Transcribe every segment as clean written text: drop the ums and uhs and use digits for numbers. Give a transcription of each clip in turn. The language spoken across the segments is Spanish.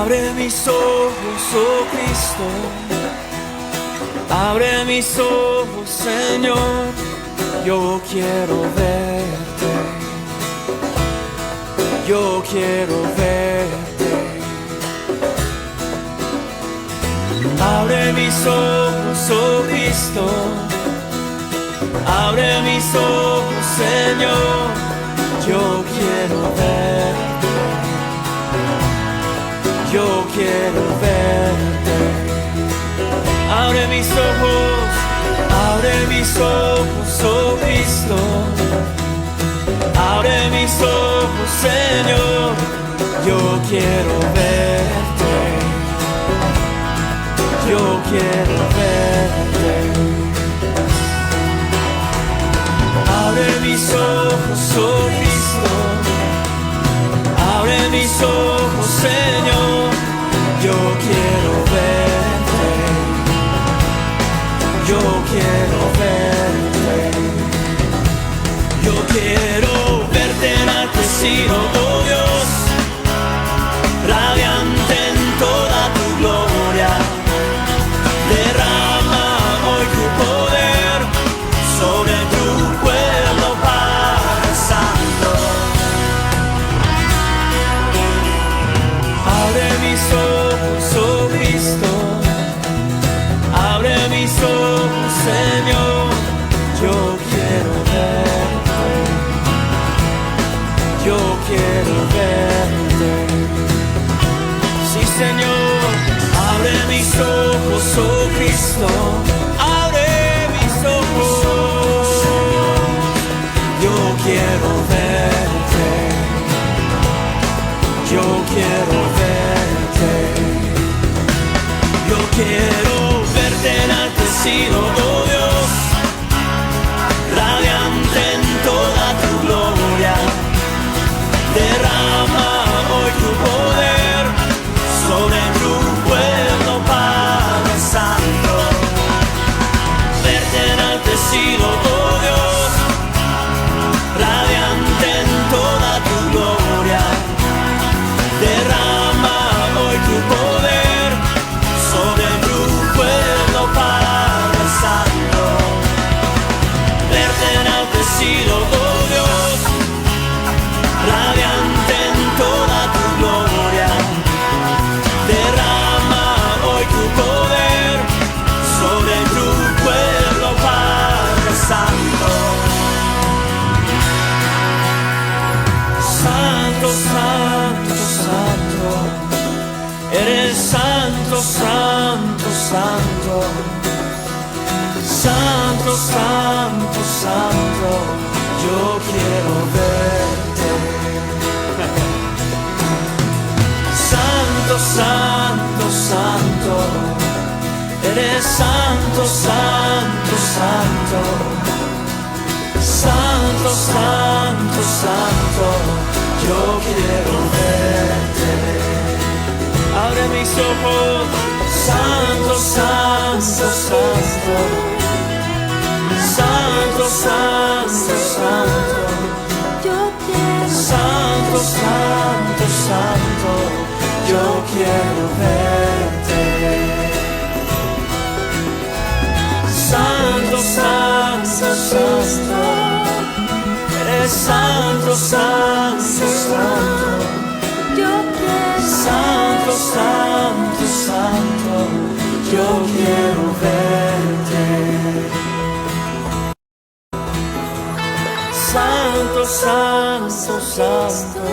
Abre mis ojos, oh Cristo, abre mis ojos, Señor, yo quiero verte, yo quiero verte. Abre mis ojos, oh Cristo, abre mis ojos, Señor, yo quiero verte, yo quiero verte. Abre mis ojos, oh Cristo, abre mis ojos, Señor, yo quiero verte, yo quiero verte. Abre mis ojos, oh Cristo, abre mis ojos, Señor, yo quiero verte, yo quiero verte. Yo quiero verte enaltecido, oh Dios, radiante en toda tu gloria. Derrama hoy tu poder sobre tu pueblo, Padre Santo. Abre mis ojos, oh Cristo, abre mis ojos, Señor, yo quiero verte, yo quiero verte. Sí, Señor, abre mis ojos, oh Cristo, abre mis ojos, yo quiero verte, yo quiero verte, yo quiero verte enaltecido, oh Dios, radiante en toda tu gloria. Derrama hoy tu poder sobre tu pueblo, Padre Santo. Verte enaltecido, oh Dios, radiante en toda tu gloria. Derrama hoy tu poder sobre tu pueblo, Padre Santo. Verte enaltecido, oh Dios, radiante en toda tu gloria. Derrama hoy tu poder sobre tu pueblo, Padre Santo. Santo, santo, santo, eres santo, santo, santo. Santo, santo, santo, yo quiero verte. Santo, santo, santo, eres santo, santo, santo. Santo, santo, santo, yo quiero verte. Abre mis ojos, santo, santo, santo. Santo, santo, santo, yo quiero. Santo, santo, santo, yo quiero verte. Santo, santo, santo, eres santo, santo, santo, yo quiero. Santo, santo, santo, yo quiero verte. Santo, santo, santo,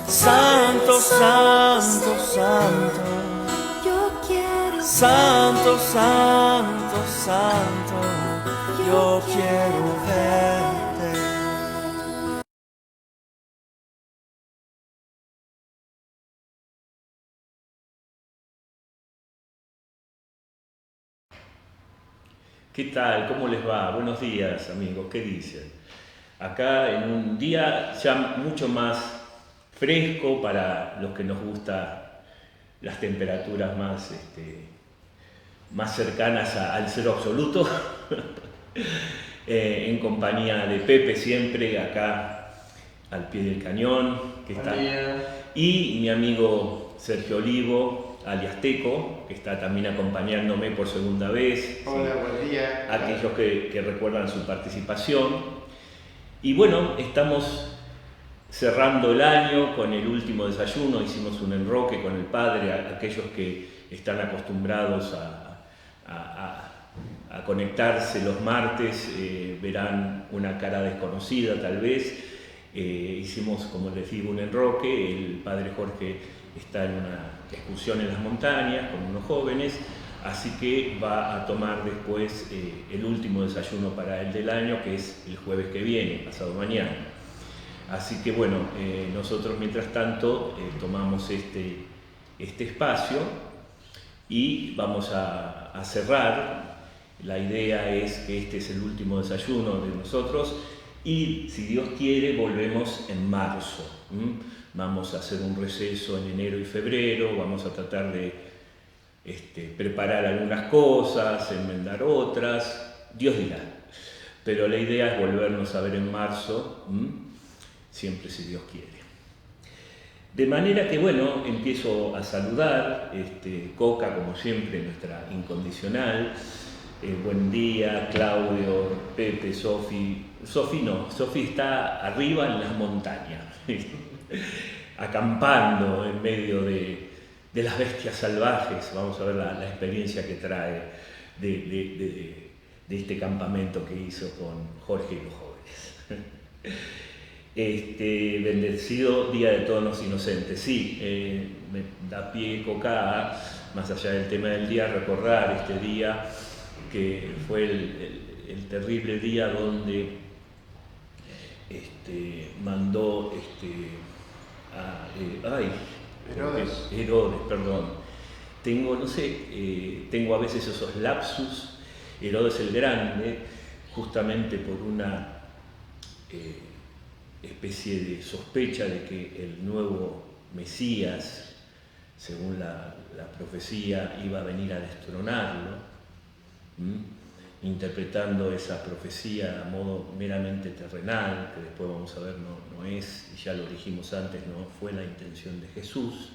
santo, santo, santo, yo quiero. Santo, santo, santo, yo quiero verte. ¿Qué tal? ¿Cómo les va? Buenos días, amigos. ¿Qué dicen? Acá en un día ya mucho más fresco para los que nos gustan las temperaturas más cercanas al cero absoluto. En compañía de Pepe siempre acá al pie del cañón, que está, y mi amigo Sergio Olivo, alias Teco, que está también acompañándome por segunda vez. Hola, buen día. Aquellos que recuerdan su participación. Y bueno, estamos cerrando el año con el último desayuno, hicimos un enroque con el padre, aquellos que están acostumbrados a conectarse los martes verán una cara desconocida tal vez. Hicimos, como les digo, un enroque. El padre Jorge está en una excursión en las montañas con unos jóvenes, así que va a tomar después el último desayuno para él del año, que es el jueves que viene, pasado mañana. Así que bueno, nosotros mientras tanto tomamos este espacio y vamos a cerrar. La idea es que este es el último desayuno de nosotros y, si Dios quiere, volvemos en marzo. Vamos a hacer un receso en enero y febrero, vamos a tratar de preparar algunas cosas, enmendar otras, Dios dirá. Pero la idea es volvernos a ver en marzo, siempre si Dios quiere. De manera que, bueno, empiezo a saludar, Coca, como siempre, nuestra incondicional. Buen día, Claudio, Pepe, Sofi. Sofi no, Sofi está arriba en las montañas, acampando en medio de las bestias salvajes. Vamos a ver la experiencia que trae de este campamento que hizo con Jorge y los jóvenes. Bendecido Día de Todos los Inocentes. Sí, me da pie, Coca, más allá del tema del día, recordar este día que fue el terrible día donde mandó Herodes, perdón. Tengo a veces esos lapsus. Herodes el Grande, justamente por una especie de sospecha de que el nuevo Mesías, según la profecía, iba a venir a destronarlo, interpretando esa profecía a modo meramente terrenal, que después vamos a ver no es, y ya lo dijimos antes, no fue la intención de Jesús.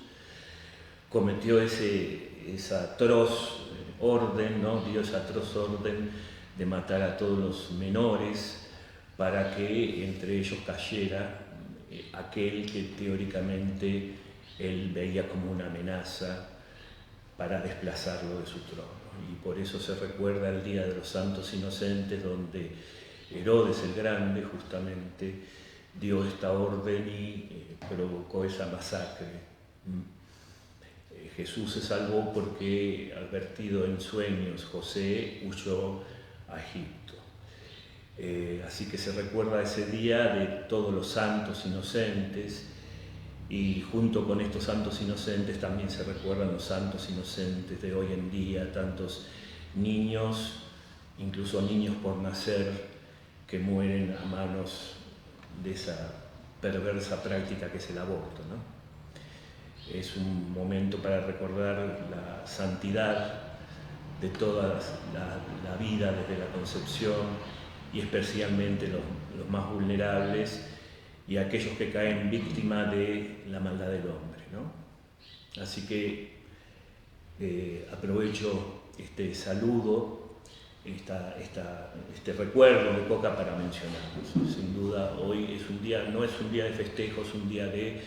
Cometió esa atroz orden, dio esa atroz orden de matar a todos los menores para que entre ellos cayera aquel que teóricamente él veía como una amenaza para desplazarlo de su trono. Y por eso se recuerda el Día de los Santos Inocentes, donde Herodes el Grande justamente dio esta orden y provocó esa masacre. Jesús se salvó porque, advertido en sueños, José huyó a Egipto. Así que se recuerda ese día de todos los santos inocentes, y junto con estos santos inocentes también se recuerdan los santos inocentes de hoy en día, tantos niños, incluso niños por nacer, que mueren a manos de esa perversa práctica que es el aborto, Es un momento para recordar la santidad de toda la vida desde la concepción, y especialmente los más vulnerables y aquellos que caen víctima de la maldad del hombre, Así que aprovecho este saludo, este recuerdo de Coca para mencionarlos. Sin duda hoy no es un día de festejo, es un día de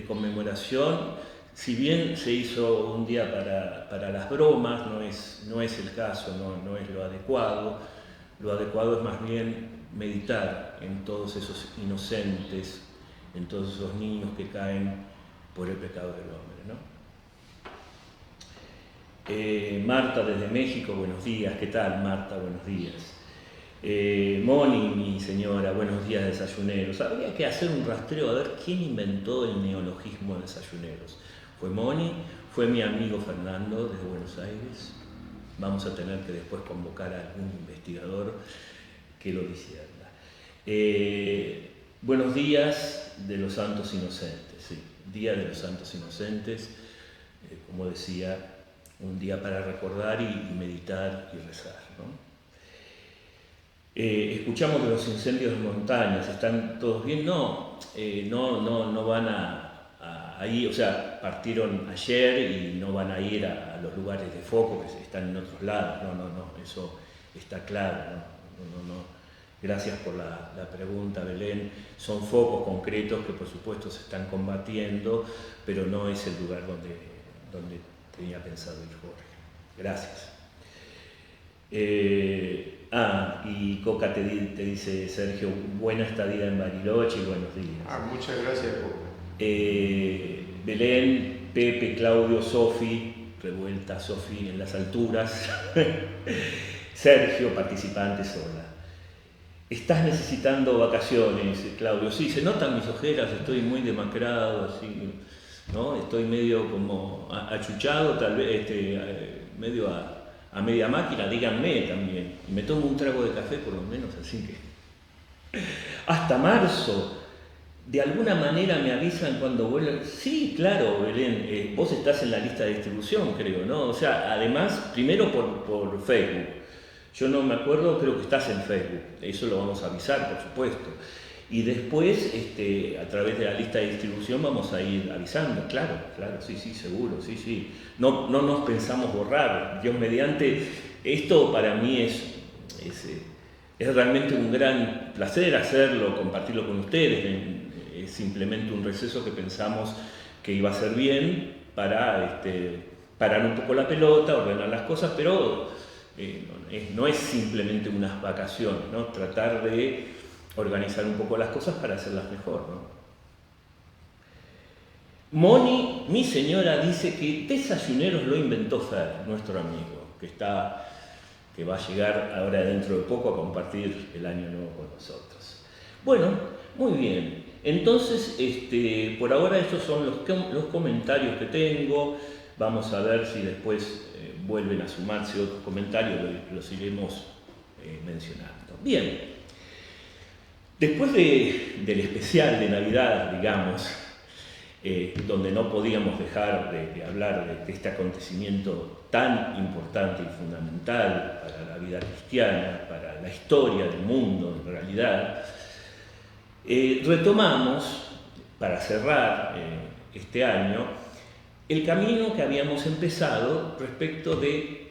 conmemoración. Si bien se hizo un día para las bromas, no es el caso, no es lo adecuado. Lo adecuado es más bien meditar en todos esos inocentes, en todos esos niños que caen por el pecado del hombre, Marta desde México, buenos días. ¿Qué tal, Marta? Buenos días. Moni, mi señora, buenos días, desayuneros. Habría que hacer un rastreo a ver quién inventó el neologismo de desayuneros. ¿Fue Moni? ¿Fue mi amigo Fernando desde Buenos Aires? Vamos a tener que después convocar a algún investigador que lo discierna. Buenos días de los Santos Inocentes, sí, Día de los Santos Inocentes, como decía, un día para recordar y meditar y rezar, escuchamos de los incendios de montañas. ¿Están todos bien? No van a ahí, o sea, partieron ayer y no van a ir a los lugares de foco que están en otros lados. No, eso está claro. No. Gracias por la pregunta, Belén. Son focos concretos que por supuesto se están combatiendo, pero no es el lugar donde tenía pensado ir Jorge. Gracias. Y Coca te dice, Sergio, buena estadía en Bariloche y buenos días. Muchas gracias, Coca. Belén, Pepe, Claudio, Sofi, revuelta Sofi en las alturas. Sergio, participante sola. ¿Estás necesitando vacaciones, Claudio? Sí, se notan mis ojeras, estoy muy demacrado, así, ¿no? Estoy medio como achuchado, tal vez medio a media máquina, díganme también. Y me tomo un trago de café por lo menos, así que... Hasta marzo, de alguna manera me avisan cuando vuelven. Sí, claro, Belén, vos estás en la lista de distribución, creo, ¿no? O sea, además, primero por Facebook. Yo no me acuerdo, creo que estás en Facebook, eso lo vamos a avisar, por supuesto. Y después, a través de la lista de distribución, vamos a ir avisando, claro, sí, seguro, sí. No nos pensamos borrar, Dios mediante. Esto para mí es realmente un gran placer hacerlo, compartirlo con ustedes. Es simplemente un receso que pensamos que iba a ser bien para parar un poco la pelota, ordenar las cosas, pero... no es simplemente unas vacaciones, ¿no? Tratar de organizar un poco las cosas para hacerlas mejor, ¿no? Moni, mi señora, dice que desayuneros lo inventó Fer, nuestro amigo, que va a llegar ahora dentro de poco a compartir el año nuevo con nosotros. Bueno, muy bien. Entonces, por ahora estos son los comentarios que tengo. Vamos a ver si después vuelven a sumarse otros comentarios, los iremos mencionando. Bien, después del especial de Navidad, digamos, donde no podíamos dejar de hablar de este acontecimiento tan importante y fundamental para la vida cristiana, para la historia del mundo en realidad, retomamos, para cerrar este año, el camino que habíamos empezado respecto de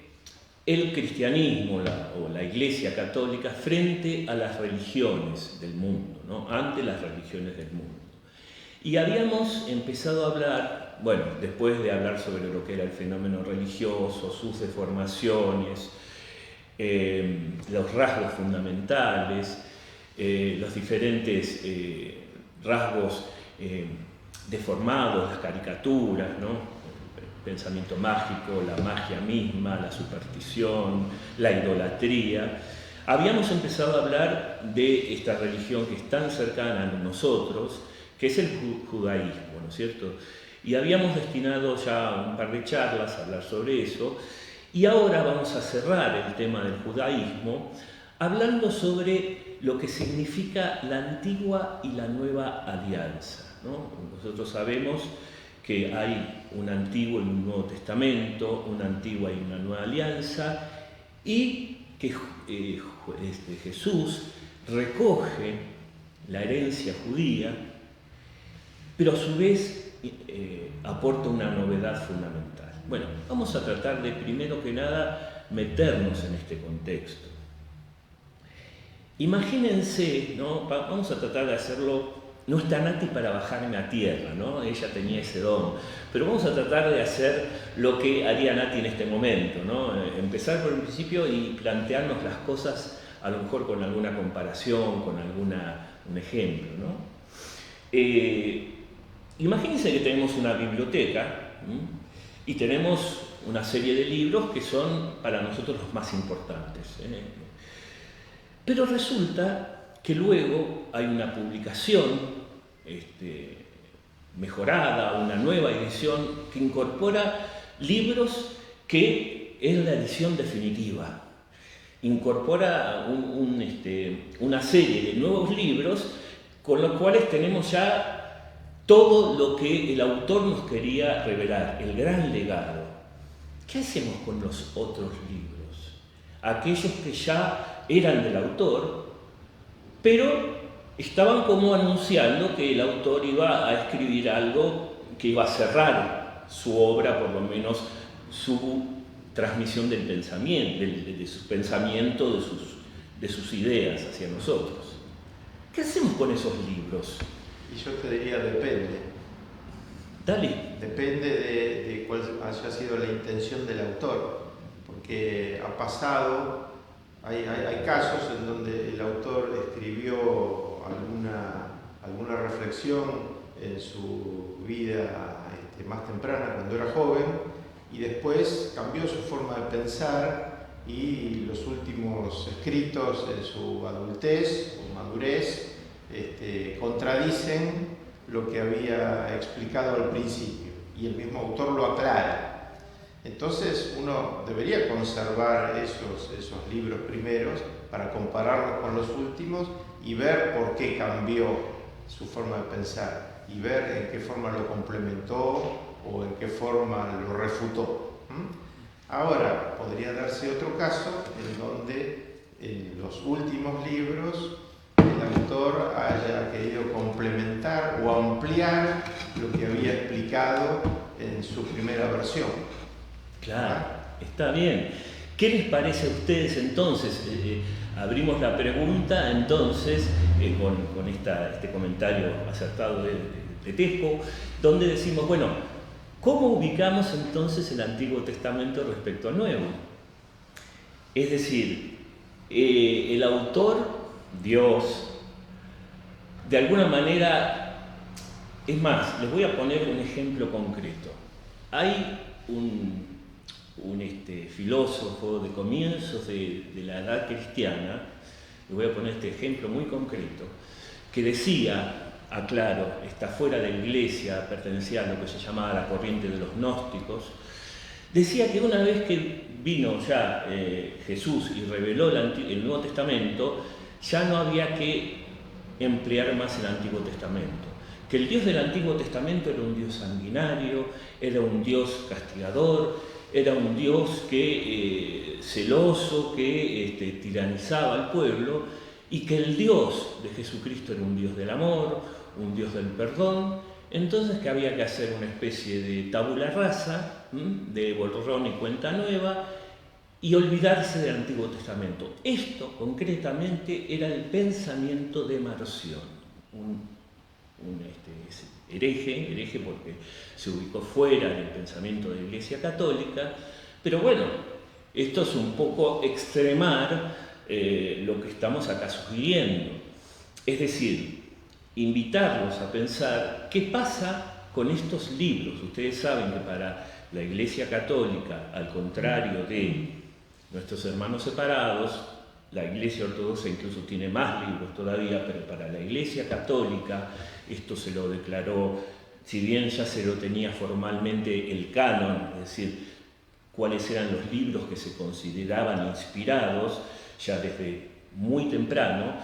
el cristianismo o la Iglesia Católica frente a las religiones del mundo, ¿no? Ante las religiones del mundo. Y habíamos empezado a hablar, bueno, después de hablar sobre lo que era el fenómeno religioso, sus deformaciones, los rasgos fundamentales, los diferentes rasgos deformados, las caricaturas, ¿no? El pensamiento mágico, la magia misma, la superstición, la idolatría. Habíamos empezado a hablar de esta religión que es tan cercana a nosotros, que es el judaísmo, ¿no es cierto? Y habíamos destinado ya un par de charlas a hablar sobre eso, y ahora vamos a cerrar el tema del judaísmo hablando sobre lo que significa la antigua y la nueva alianza, ¿no? Nosotros sabemos que hay un Antiguo y un Nuevo Testamento, una antigua y una nueva alianza, y que Jesús recoge la herencia judía, pero a su vez aporta una novedad fundamental. Bueno, vamos a tratar de, primero que nada, meternos en este contexto. Imagínense, ¿no? Vamos a tratar de hacerlo. No está Nati para bajarme a tierra, ¿no? Ella tenía ese don. Pero vamos a tratar de hacer lo que haría Nati en este momento, ¿no? Empezar por el principio y plantearnos las cosas, a lo mejor con alguna comparación, con un ejemplo, ¿no? Imagínense que tenemos una biblioteca y tenemos una serie de libros que son para nosotros los más importantes. Pero resulta que luego hay una publicación mejorada, una nueva edición que incorpora libros que es la edición definitiva. Incorpora una serie de nuevos libros con los cuales tenemos ya todo lo que el autor nos quería revelar, el gran legado. ¿Qué hacemos con los otros libros? Aquellos que ya eran del autor, pero estaban como anunciando que el autor iba a escribir algo que iba a cerrar su obra, por lo menos su transmisión del pensamiento, de su pensamiento, de sus ideas hacia nosotros. ¿Qué hacemos con esos libros? Y yo te diría, depende. Dale. Depende de cuál haya sido la intención del autor, porque ha pasado, hay casos en donde el autor escribió alguna reflexión en su vida más temprana, cuando era joven, y después cambió su forma de pensar, y los últimos escritos en su adultez o madurez contradicen lo que había explicado al principio, y el mismo autor lo aclara. Entonces uno debería conservar esos libros primeros para compararlos con los últimos y ver por qué cambió su forma de pensar, y ver en qué forma lo complementó o en qué forma lo refutó. Ahora, podría darse otro caso en donde en los últimos libros el autor haya querido complementar o ampliar lo que había explicado en su primera versión. Claro, está bien. ¿Qué les parece a ustedes entonces? Abrimos la pregunta entonces con este comentario acertado de Tesco, donde decimos, bueno, ¿cómo ubicamos entonces el Antiguo Testamento respecto al Nuevo? Es decir, el autor, Dios, de alguna manera, es más, les voy a poner un ejemplo concreto. Hay un filósofo de comienzos de la edad cristiana, les voy a poner este ejemplo muy concreto, que decía, aclaro, está fuera de la iglesia, pertenecía a lo que se llamaba la corriente de los gnósticos, decía que una vez que vino ya Jesús y reveló el Nuevo Testamento, ya no había que emplear más el Antiguo Testamento. Que el Dios del Antiguo Testamento era un Dios sanguinario, era un Dios castigador, era un Dios celoso, que tiranizaba al pueblo, y que el Dios de Jesucristo era un Dios del amor, un Dios del perdón. Entonces que había que hacer una especie de tabula rasa, de borrón y cuenta nueva, y olvidarse del Antiguo Testamento. Esto concretamente era el pensamiento de Marción, un hereje porque se ubicó fuera del pensamiento de la Iglesia Católica, pero bueno, esto es un poco extremar lo que estamos acá sugiriendo, es decir, invitarlos a pensar qué pasa con estos libros. Ustedes saben que para la Iglesia Católica, al contrario de nuestros hermanos separados, la Iglesia Ortodoxa incluso tiene más libros todavía, pero para la Iglesia Católica esto se lo declaró, si bien ya se lo tenía formalmente el canon, es decir, cuáles eran los libros que se consideraban inspirados ya desde muy temprano.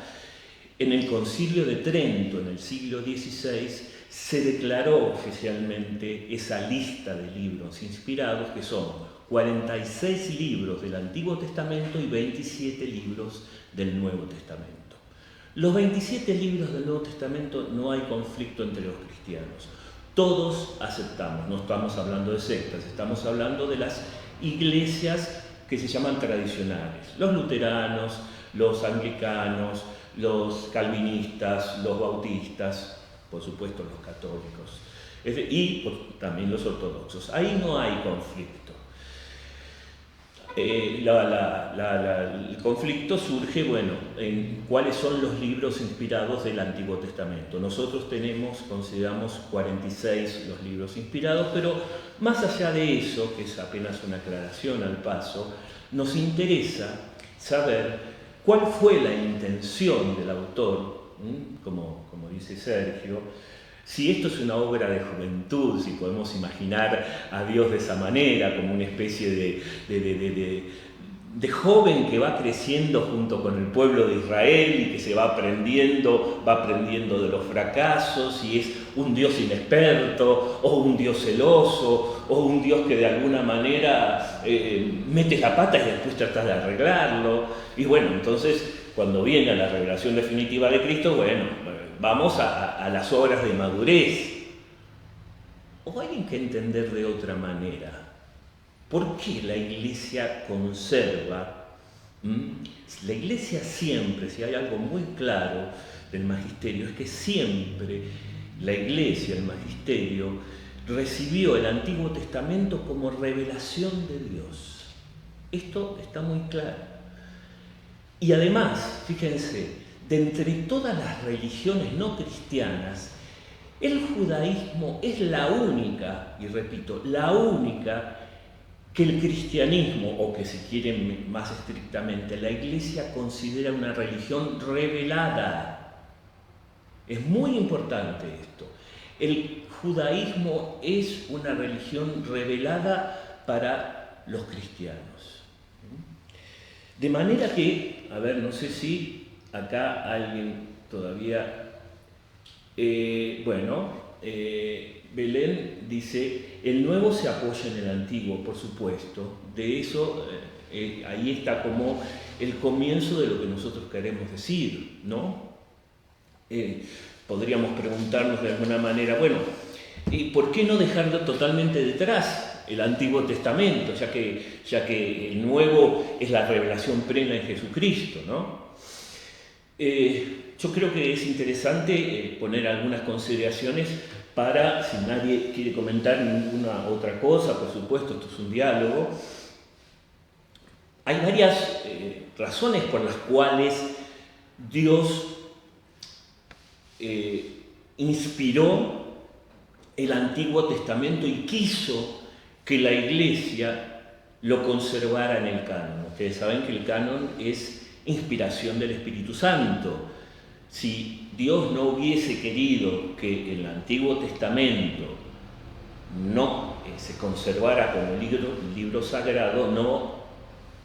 En el Concilio de Trento, en el siglo XVI, se declaró oficialmente esa lista de libros inspirados, que son 46 libros del Antiguo Testamento y 27 libros del Nuevo Testamento. Los 27 libros del Nuevo Testamento no hay conflicto entre los cristianos. Todos aceptamos, no estamos hablando de sectas, estamos hablando de las iglesias que se llaman tradicionales. Los luteranos, los anglicanos, los calvinistas, los bautistas, por supuesto los católicos, y también los ortodoxos. Ahí no hay conflicto. El conflicto surge, en cuáles son los libros inspirados del Antiguo Testamento. Nosotros consideramos 46 los libros inspirados, pero más allá de eso, que es apenas una aclaración al paso, nos interesa saber cuál fue la intención del autor, como dice Sergio. Si esto es una obra de juventud, si podemos imaginar a Dios de esa manera, como una especie de joven que va creciendo junto con el pueblo de Israel y que se va aprendiendo de los fracasos, y es un Dios inexperto, o un Dios celoso, o un Dios que de alguna manera mete la pata y después trata de arreglarlo. Y entonces cuando viene a la revelación definitiva de Cristo, vamos a las obras de madurez. o hay que entender de otra manera. ¿Por qué la Iglesia conserva? La Iglesia siempre, si hay algo muy claro del magisterio, es que siempre la Iglesia, el magisterio, recibió el Antiguo Testamento como revelación de Dios. Esto está muy claro. Y además, fíjense, de entre todas las religiones no cristianas, el judaísmo es la única, y repito, la única que el cristianismo, o que si quieren más estrictamente, la Iglesia considera una religión revelada. Es muy importante esto. El judaísmo es una religión revelada para los cristianos. De manera que, a ver, no sé si acá alguien todavía... Belén dice, el nuevo se apoya en el antiguo, por supuesto. De eso, ahí está como el comienzo de lo que nosotros queremos decir, ¿no? Podríamos preguntarnos de alguna manera, bueno, ¿por qué no dejarlo totalmente detrás el Antiguo Testamento, ya que el Nuevo es la revelación plena en Jesucristo, ¿no? Yo creo que es interesante poner algunas consideraciones para, si nadie quiere comentar ninguna otra cosa, por supuesto, esto es un diálogo. Hay varias razones por las cuales Dios inspiró el Antiguo Testamento y quiso que la Iglesia lo conservara en el canon. Ustedes saben que el canon es inspiración del Espíritu Santo. Si Dios no hubiese querido que el Antiguo Testamento no se conservara como libro sagrado, no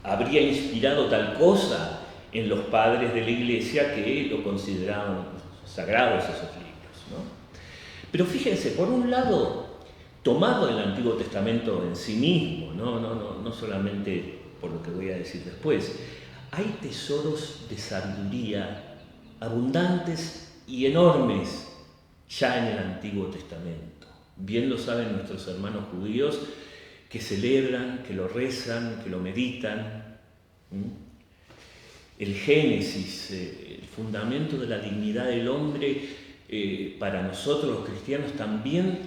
habría inspirado tal cosa en los padres de la Iglesia que lo consideraban sagrados esos libros, ¿no? Pero fíjense, por un lado, tomado el Antiguo Testamento en sí mismo, no solamente por lo que voy a decir después, hay tesoros de sabiduría abundantes y enormes ya en el Antiguo Testamento. Bien lo saben nuestros hermanos judíos que celebran, que lo rezan, que lo meditan. El Génesis, el fundamento de la dignidad del hombre, para nosotros los cristianos también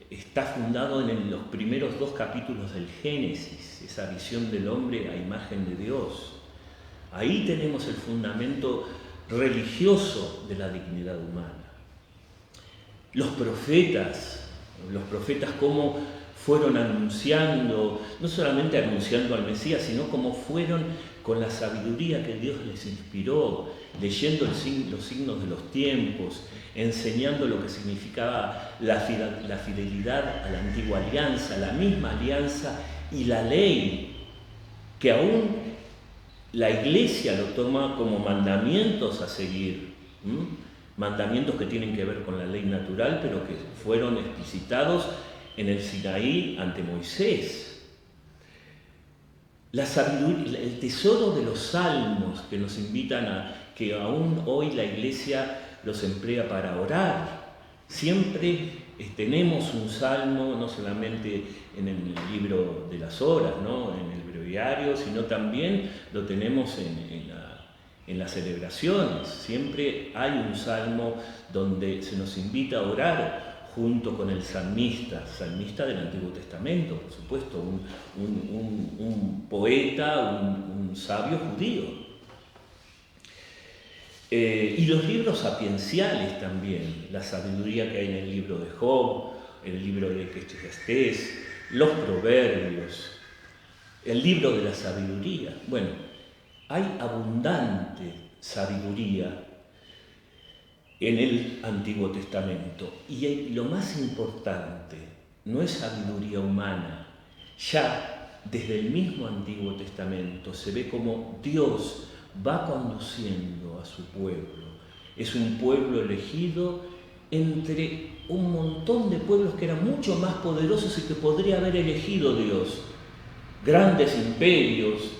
está fundado en los primeros 2 capítulos del Génesis, esa visión del hombre a imagen de Dios. Ahí tenemos el fundamento religioso de la dignidad humana. Los profetas cómo fueron anunciando, no solamente anunciando al Mesías, sino cómo fueron con la sabiduría que Dios les inspiró, leyendo los signos de los tiempos, enseñando lo que significaba la fidelidad a la antigua alianza, la misma alianza y la ley, que aún la Iglesia lo toma como mandamientos a seguir, mandamientos que tienen que ver con la ley natural, pero que fueron explicitados en el Sinaí ante Moisés. La sabiduría, el tesoro de los salmos que nos invitan a que aún hoy la Iglesia los emplea para orar. Siempre tenemos un salmo, no solamente en el libro de las horas, ¿no? En el breviario, sino también lo tenemos en las celebraciones. Siempre hay un salmo donde se nos invita a orar junto con el salmista del Antiguo Testamento, por supuesto, un poeta, un sabio judío. Y los libros sapienciales también, la sabiduría que hay en el libro de Job, el libro de Eclesiastés, los proverbios, el libro de la sabiduría. Bueno, hay abundante sabiduría en el Antiguo Testamento. Y lo más importante, no es sabiduría humana. Ya desde el mismo Antiguo Testamento se ve cómo Dios va conduciendo a su pueblo. Es un pueblo elegido entre un montón de pueblos que eran mucho más poderosos y que podría haber elegido Dios. Grandes imperios,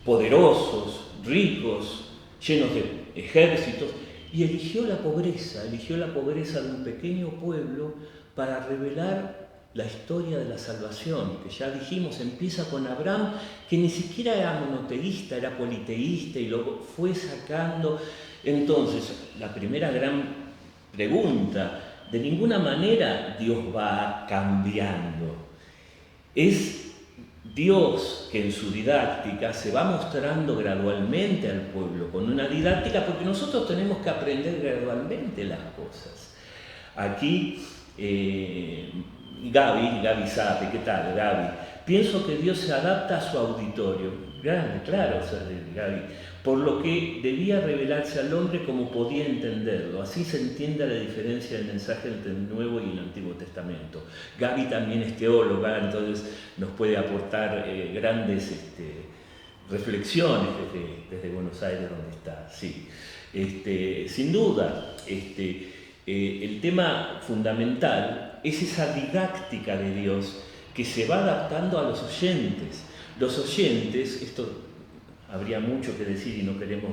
poderosos, ricos, llenos de ejércitos, y eligió la pobreza de un pequeño pueblo para revelar la historia de la salvación, que ya dijimos empieza con Abraham, que ni siquiera era monoteísta, era politeísta y lo fue sacando. Entonces, la primera gran pregunta, de ninguna manera Dios va cambiando. Es Dios que en su didáctica se va mostrando gradualmente al pueblo, con una didáctica, porque nosotros tenemos que aprender gradualmente las cosas. Aquí, Gaby sabe, ¿qué tal, Gaby? Pienso que Dios se adapta a su auditorio. Claro, Gaby. Por lo que debía revelarse al hombre como podía entenderlo. Así se entiende la diferencia del mensaje entre el Nuevo y el Antiguo Testamento. Gaby también es teóloga, entonces nos puede aportar grandes reflexiones desde Buenos Aires, donde está. Sí. Sin duda, el tema fundamental es esa didáctica de Dios que se va adaptando a los oyentes. Los oyentes, esto habría mucho que decir y no queremos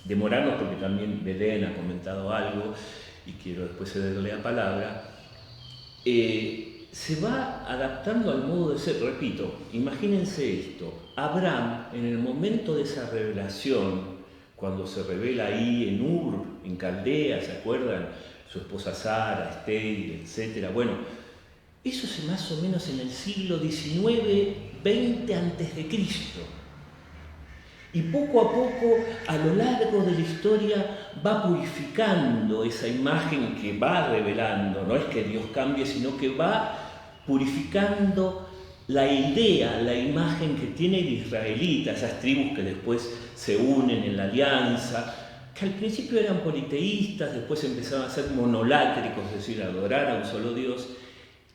demorarnos porque también Belén ha comentado algo y quiero después cederle la palabra, se va adaptando al modo de ser. Repito, imagínense esto, Abraham en el momento de esa revelación, cuando se revela ahí en Ur, en Caldea, ¿se acuerdan? Su esposa Sara, Esther, etc. Bueno, eso es más o menos en el siglo XIX, 20 a.C. Y poco a poco, a lo largo de la historia, va purificando esa imagen que va revelando. No es que Dios cambie, sino que va purificando la idea, la imagen que tiene el israelita, esas tribus que después se unen en la alianza, que al principio eran politeístas, después empezaron a ser monolátricos, es decir, adorar a un solo Dios,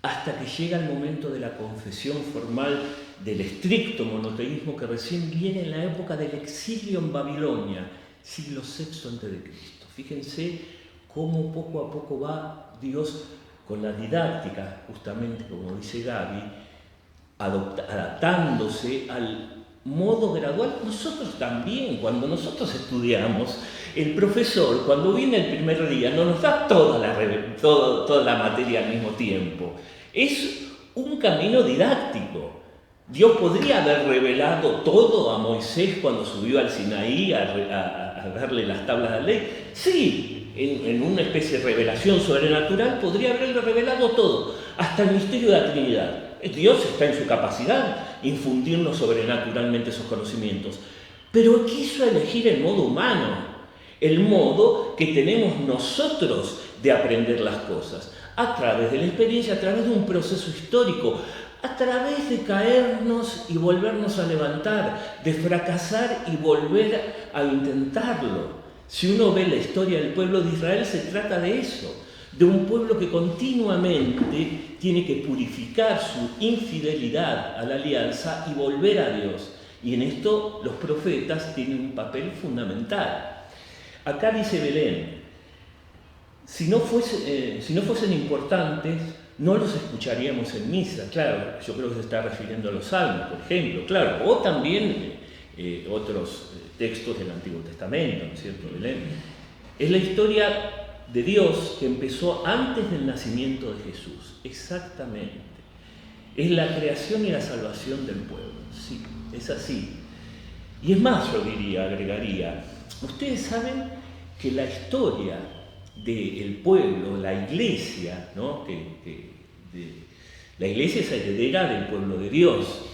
hasta que llega el momento de la confesión formal del estricto monoteísmo que recién viene en la época del exilio en Babilonia, siglo VI a.C. Fíjense cómo poco a poco va Dios con la didáctica, justamente como dice Gaby, adaptándose al modo gradual. Nosotros también, cuando nosotros estudiamos, el profesor, cuando viene el primer día, no nos da toda la materia al mismo tiempo. Es un camino didáctico. Dios podría haber revelado todo a Moisés cuando subió al Sinaí a darle las tablas de la ley. Sí, en una especie de revelación sobrenatural podría haberle revelado todo, hasta el misterio de la Trinidad. Dios está en su capacidad de infundirnos sobrenaturalmente esos conocimientos, pero quiso elegir el modo humano, el modo que tenemos nosotros de aprender las cosas, a través de la experiencia, a través de un proceso histórico, a través de caernos y volvernos a levantar, de fracasar y volver a intentarlo. Si uno ve la historia del pueblo de Israel, se trata de eso, de un pueblo que continuamente tiene que purificar su infidelidad a la alianza y volver a Dios. Y en esto los profetas tienen un papel fundamental. Acá dice Belén, si no fuesen importantes, no los escucharíamos en misa. Claro, yo creo que se está refiriendo a los salmos, por ejemplo, claro, o también otros textos del Antiguo Testamento, ¿no es cierto, Belén? Es la historia de Dios que empezó antes del nacimiento de Jesús, exactamente. Es la creación y la salvación del pueblo, sí, es así. Y es más, yo agregaría, ustedes saben que la historia del pueblo, la iglesia, ¿no? La iglesia es heredera del pueblo de Dios.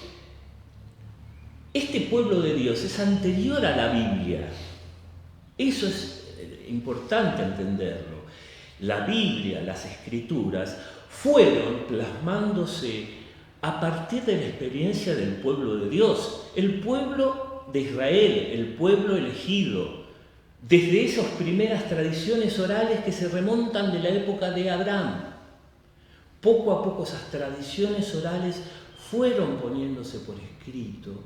Este pueblo de Dios es anterior a la Biblia. Eso es importante entenderlo. La Biblia, las Escrituras, fueron plasmándose a partir de la experiencia del pueblo de Dios, el pueblo de Israel, el pueblo elegido, desde esas primeras tradiciones orales que se remontan de la época de Abraham. Poco a poco esas tradiciones orales fueron poniéndose por escrito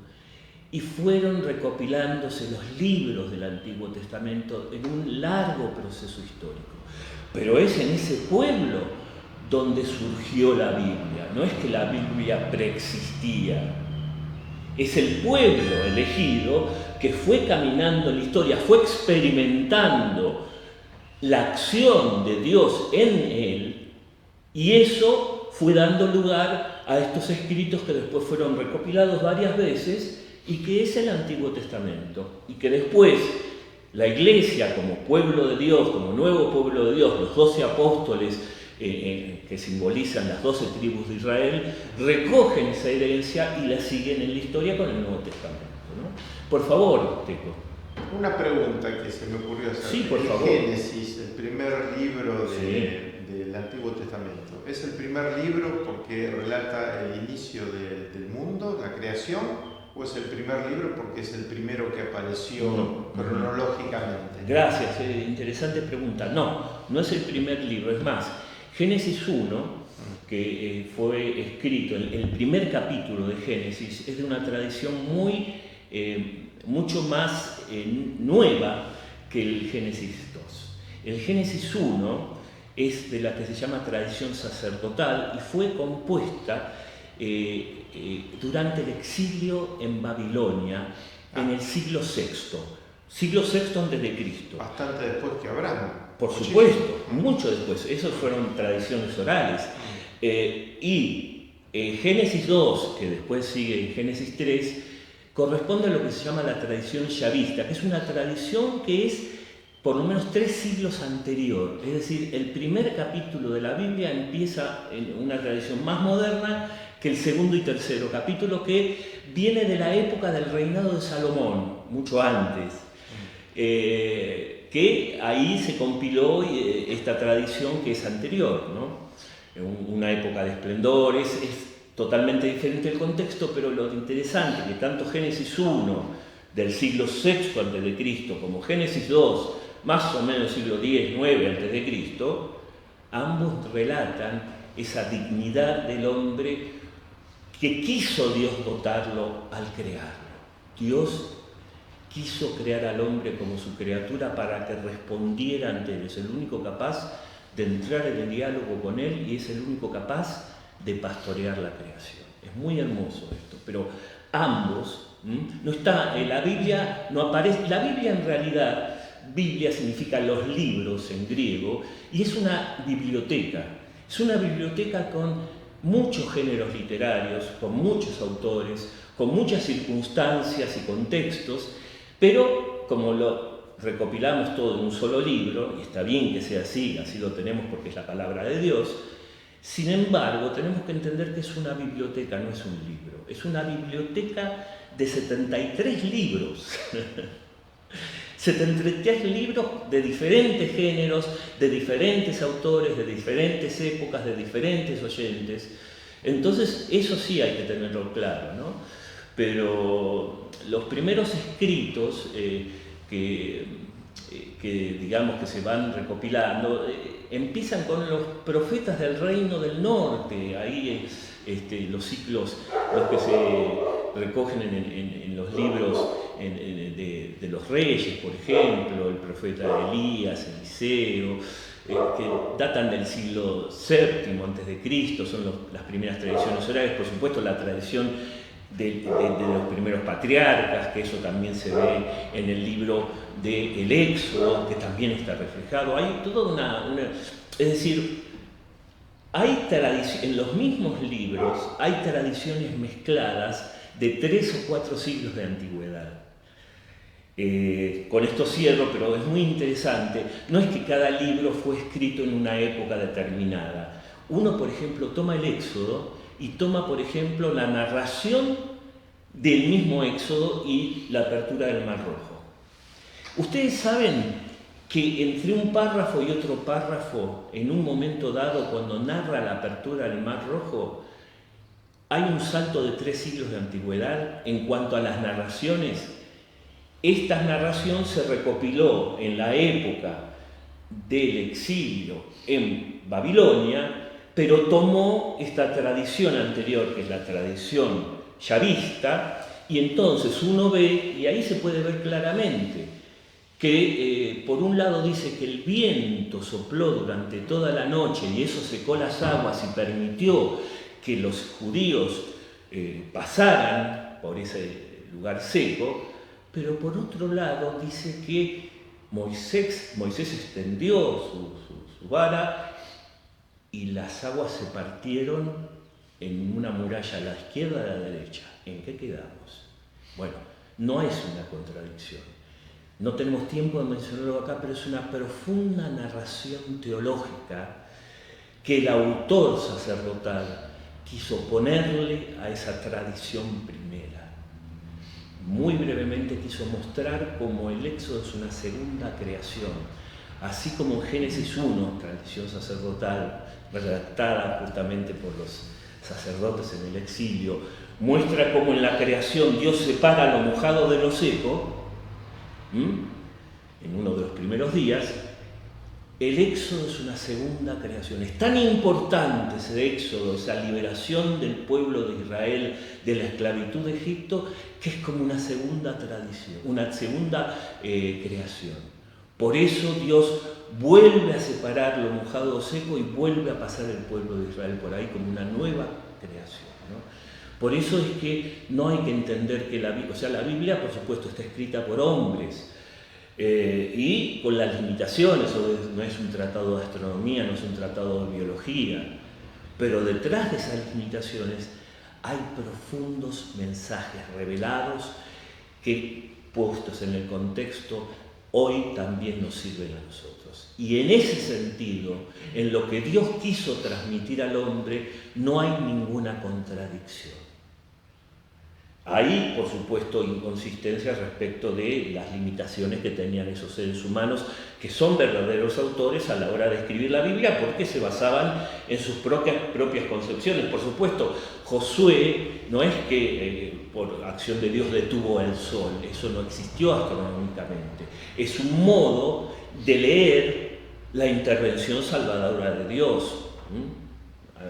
y fueron recopilándose los libros del Antiguo Testamento en un largo proceso histórico. Pero es en ese pueblo donde surgió la Biblia, no es que la Biblia preexistía. Es el pueblo elegido que fue caminando en la historia, fue experimentando la acción de Dios en él, y eso fue dando lugar a estos escritos que después fueron recopilados varias veces y que es el Antiguo Testamento. Y que después la Iglesia, como pueblo de Dios, como nuevo pueblo de Dios, los 12 apóstoles que simbolizan las 12 tribus de Israel, recogen esa herencia y la siguen en la historia con el Nuevo Testamento, ¿no? Por favor, Teco. Una pregunta que se me ocurrió hacer. Sí, por favor. Génesis, el primer libro del Antiguo Testamento, ¿es el primer libro porque relata el inicio del mundo, la creación, o es el primer libro porque es el primero que apareció cronológicamente? Gracias, interesante pregunta. No es el primer libro, es más, Génesis 1, que fue escrito, el primer capítulo de Génesis, es de una tradición mucho más nueva que el Génesis 2. El Génesis 1 es de la que se llama tradición sacerdotal y fue compuesta durante el exilio en Babilonia en el siglo VI antes de Cristo. Bastante después que Abraham. Por supuesto, mucho después. Esas fueron tradiciones orales. Génesis 2, que después sigue en Génesis 3, corresponde a lo que se llama la tradición yavista, que es una tradición que es por lo menos 3 siglos anterior. Es decir, el primer capítulo de la Biblia empieza en una tradición más moderna que el segundo y tercero capítulo, que viene de la época del reinado de Salomón, mucho antes. Que ahí se compiló esta tradición que es anterior, ¿no? Una época de esplendores, es totalmente diferente el contexto, pero lo interesante es que tanto Génesis 1 del siglo VI a.C. como Génesis 2, más o menos siglo X, 9 a.C., ambos relatan esa dignidad del hombre que quiso Dios dotarlo al crearlo. Dios quiso crear al hombre como su criatura para que respondiera ante él. Es el único capaz de entrar en el diálogo con él y es el único capaz de pastorear la creación. Es muy hermoso esto, pero ambos, no está, en la Biblia no aparece, la Biblia en realidad, Biblia significa los libros en griego, y es una biblioteca con muchos géneros literarios, con muchos autores, con muchas circunstancias y contextos, pero como lo recopilamos todo en un solo libro, y está bien que sea así lo tenemos porque es la palabra de Dios, sin embargo tenemos que entender que es una biblioteca, no es un libro, es una biblioteca de 73 libros. 73 libros de diferentes géneros, de diferentes autores, de diferentes épocas, de diferentes oyentes. Entonces, eso sí hay que tenerlo claro, ¿no? Pero los primeros escritos que digamos que se van recopilando empiezan con los profetas del reino del norte. Ahí los ciclos, los que se recogen en los libros de los reyes, por ejemplo, el profeta Elías, Eliseo, que datan del siglo VII a.C., son las primeras tradiciones orales. Por supuesto, la tradición de los primeros patriarcas, que eso también se ve en el libro del Éxodo, que también está reflejado. Hay toda es decir, en los mismos libros hay tradiciones mezcladas de 3 o 4 siglos de antigüedad. Con esto cierro, pero es muy interesante. No es que cada libro fue escrito en una época determinada. Uno, por ejemplo, toma el Éxodo y toma, por ejemplo, la narración del mismo Éxodo y la apertura del Mar Rojo. Ustedes saben que entre un párrafo y otro párrafo, en un momento dado, cuando narra la apertura del Mar Rojo, hay un salto de 3 siglos de antigüedad en cuanto a las narraciones. Esta narración se recopiló en la época del exilio en Babilonia, pero tomó esta tradición anterior, que es la tradición yavista, y entonces uno ve, y ahí se puede ver claramente, que por un lado dice que el viento sopló durante toda la noche y eso secó las aguas y permitió que los judíos pasaran por ese lugar seco, pero por otro lado dice que Moisés extendió su vara y las aguas se partieron en una muralla a la izquierda y a la derecha. ¿En qué quedamos? Bueno, no es una contradicción. No tenemos tiempo de mencionarlo acá, pero es una profunda narración teológica que el autor sacerdotal quiso ponerle a esa tradición primera. Muy brevemente quiso mostrar cómo el Éxodo es una segunda creación, así como en Génesis 1, tradición sacerdotal redactada justamente por los sacerdotes en el exilio, muestra cómo en la creación Dios separa lo mojado de lo seco, en uno de los primeros días. El Éxodo es una segunda creación. Es tan importante ese Éxodo, esa liberación del pueblo de Israel de la esclavitud de Egipto, que es como una segunda tradición, una segunda creación. Por eso Dios vuelve a separar lo mojado de lo seco y vuelve a pasar el pueblo de Israel por ahí como una nueva creación, ¿no? Por eso es que no hay que entender que la Biblia, por supuesto, está escrita por hombres, y con las limitaciones, no es un tratado de astronomía, no es un tratado de biología, pero detrás de esas limitaciones hay profundos mensajes revelados que, puestos en el contexto, hoy también nos sirven a nosotros. Y en ese sentido, en lo que Dios quiso transmitir al hombre, no hay ninguna contradicción. Hay, por supuesto, inconsistencias respecto de las limitaciones que tenían esos seres humanos, que son verdaderos autores a la hora de escribir la Biblia, porque se basaban en sus propias concepciones. Por supuesto, Josué no es que por acción de Dios detuvo el sol, eso no existió astronómicamente. Es un modo de leer la intervención salvadora de Dios.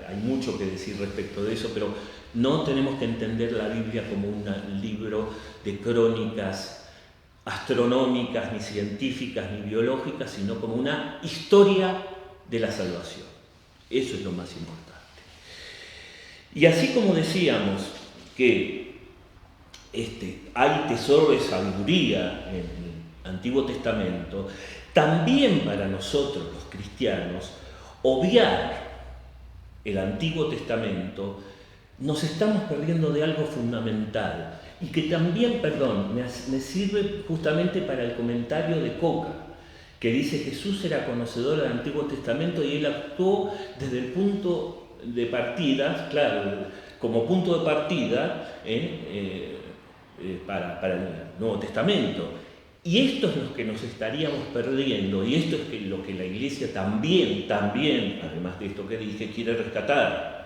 Hay mucho que decir respecto de eso, pero no tenemos que entender la Biblia como un libro de crónicas astronómicas, ni científicas, ni biológicas, sino como una historia de la salvación. Eso es lo más importante. Y así como decíamos que hay tesoro de sabiduría en el Antiguo Testamento, también para nosotros los cristianos, obviar el Antiguo Testamento, nos estamos perdiendo de algo fundamental y que también, me sirve justamente para el comentario de Coca, que dice: Jesús era conocedor del Antiguo Testamento y él actuó desde el punto de partida, claro, como punto de partida para el Nuevo Testamento. Y esto es lo que nos estaríamos perdiendo, y esto es lo que la Iglesia también, además de esto que dije, quiere rescatar.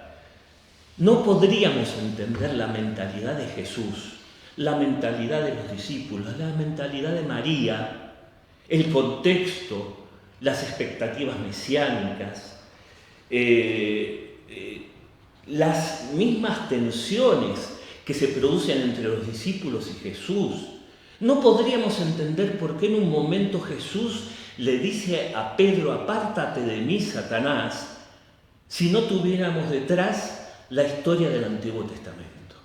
No podríamos entender la mentalidad de Jesús, la mentalidad de los discípulos, la mentalidad de María, el contexto, las expectativas mesiánicas, las mismas tensiones que se producen entre los discípulos y Jesús. No podríamos entender por qué en un momento Jesús le dice a Pedro: apártate de mí, Satanás, si no tuviéramos detrás la historia del Antiguo Testamento.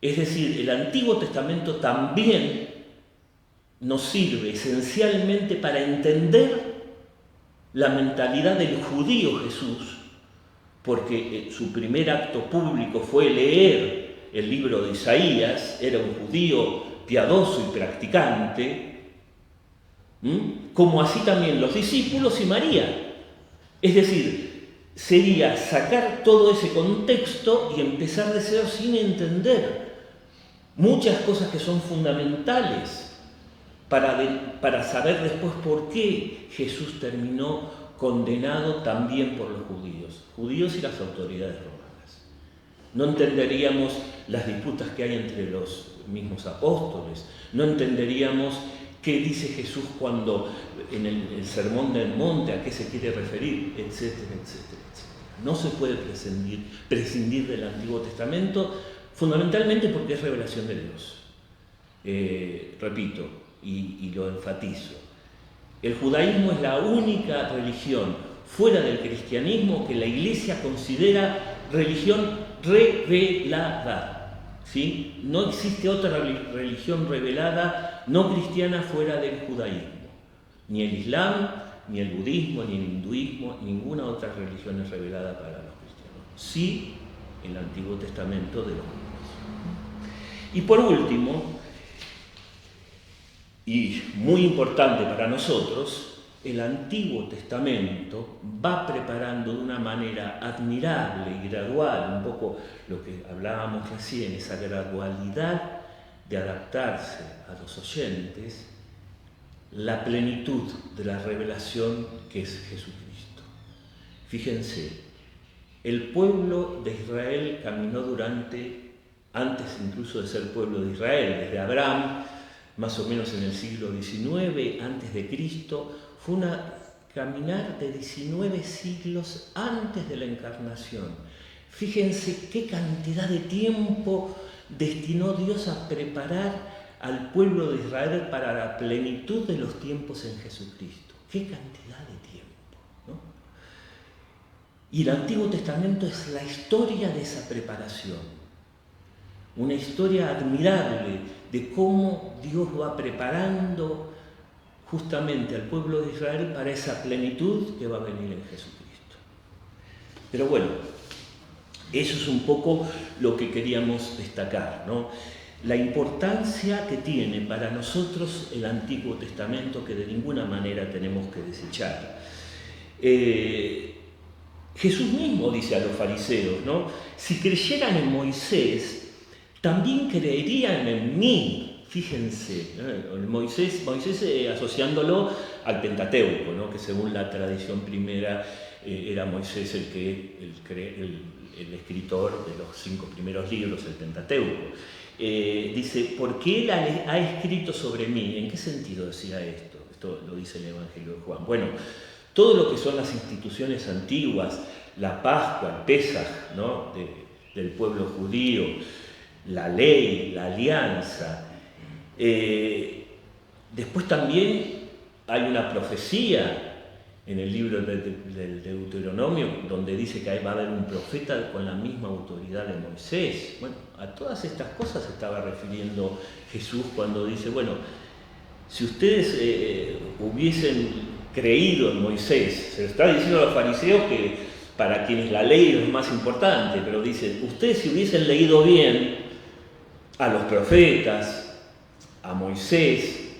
Es decir, el Antiguo Testamento también nos sirve esencialmente para entender la mentalidad del judío Jesús, porque su primer acto público fue leer el libro de Isaías, era un judío piadoso y practicante, como así también los discípulos y María. Es decir, sería sacar todo ese contexto y empezar de cero sin entender muchas cosas que son fundamentales para saber después por qué Jesús terminó condenado también por los judíos y las autoridades romanas. No entenderíamos las disputas que hay entre los mismos apóstoles, no entenderíamos qué dice Jesús cuando en el Sermón del Monte, a qué se quiere referir, etcétera, etcétera, etcétera. No se puede prescindir del Antiguo Testamento, fundamentalmente porque es revelación de Dios. Repito, y lo enfatizo, el judaísmo es la única religión fuera del cristianismo que la Iglesia considera religión revelada. ¿Sí? No existe otra religión revelada no cristiana fuera del judaísmo. Ni el Islam, ni el budismo, ni el hinduismo, ninguna otra religión es revelada para los cristianos. Sí, el Antiguo Testamento de los judíos. Y por último, y muy importante para nosotros, el Antiguo Testamento va preparando de una manera admirable y gradual, un poco lo que hablábamos recién, esa gradualidad de adaptarse a los oyentes, la plenitud de la revelación que es Jesucristo. Fíjense, el pueblo de Israel caminó antes incluso de ser pueblo de Israel, desde Abraham, más o menos en el siglo XIX, antes de Cristo, fue una caminar de 19 siglos antes de la encarnación. Fíjense qué cantidad de tiempo destinó Dios a preparar al pueblo de Israel para la plenitud de los tiempos en Jesucristo. ¡Qué cantidad de tiempo! ¿No? Y el Antiguo Testamento es la historia de esa preparación. Una historia admirable de cómo Dios va preparando justamente al pueblo de Israel para esa plenitud que va a venir en Jesucristo. Pero bueno, eso es un poco lo que queríamos destacar, ¿no? La importancia que tiene para nosotros el Antiguo Testamento, que de ninguna manera tenemos que desechar. Jesús mismo dice a los fariseos, ¿no? Si creyeran en Moisés, también creerían en mí. Fíjense, Moisés asociándolo al Pentateuco, ¿no? Que según la tradición primera era Moisés el escritor de los 5 primeros libros, el Pentateuco. Dice, porque él ha escrito sobre mí. ¿En qué sentido decía esto? Esto lo dice el Evangelio de Juan. Bueno, todo lo que son las instituciones antiguas, la Pascua, el Pesaj, ¿no? del pueblo judío, la ley, la alianza. Después también hay una profecía en el libro del Deuteronomio donde dice que va a haber un profeta con la misma autoridad de Moisés. Bueno, a todas estas cosas se estaba refiriendo Jesús cuando dice, bueno, si ustedes hubiesen creído en Moisés, se lo está diciendo a los fariseos que para quienes la ley es más importante, pero dice, ustedes si hubiesen leído bien a los profetas, a Moisés,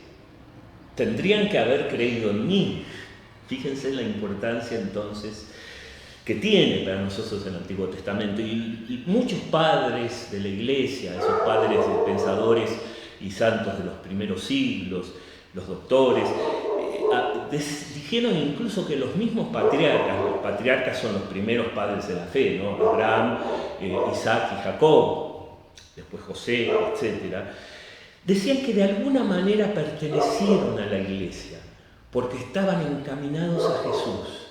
tendrían que haber creído en mí. Fíjense la importancia entonces que tiene para nosotros el Antiguo Testamento. Y muchos padres de la Iglesia, esos padres pensadores y santos de los primeros siglos, los doctores, dijeron incluso que los mismos patriarcas son los primeros padres de la fe, ¿no? Abraham, Isaac y Jacob, después José, etc. Decían que de alguna manera pertenecieron a la Iglesia, porque estaban encaminados a Jesús.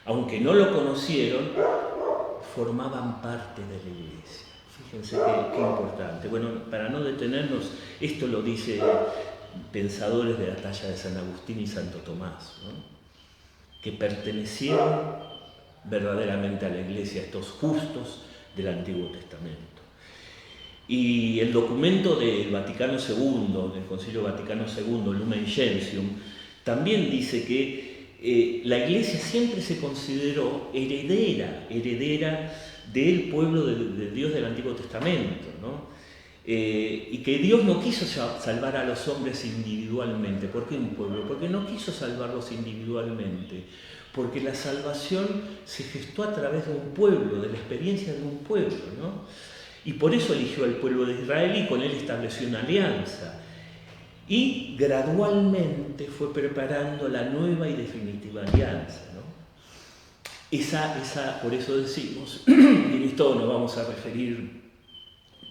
Aunque no lo conocieron, formaban parte de la Iglesia. Fíjense qué importante. Bueno, para no detenernos, esto lo dice pensadores de la talla de San Agustín y Santo Tomás, ¿no? Que pertenecieron verdaderamente a la Iglesia, estos justos del Antiguo Testamento. Y el documento del Vaticano II, del Concilio Vaticano II, Lumen Gentium, también dice que la Iglesia siempre se consideró heredera del pueblo de Dios del Antiguo Testamento, ¿no? Y que Dios no quiso salvar a los hombres individualmente. ¿Por qué un pueblo? Porque no quiso salvarlos individualmente, porque la salvación se gestó a través de un pueblo, de la experiencia de un pueblo, ¿no? Y por eso eligió al pueblo de Israel y con él estableció una alianza. Y gradualmente fue preparando la nueva y definitiva alianza, ¿no? Por eso decimos, y en esto nos vamos a referir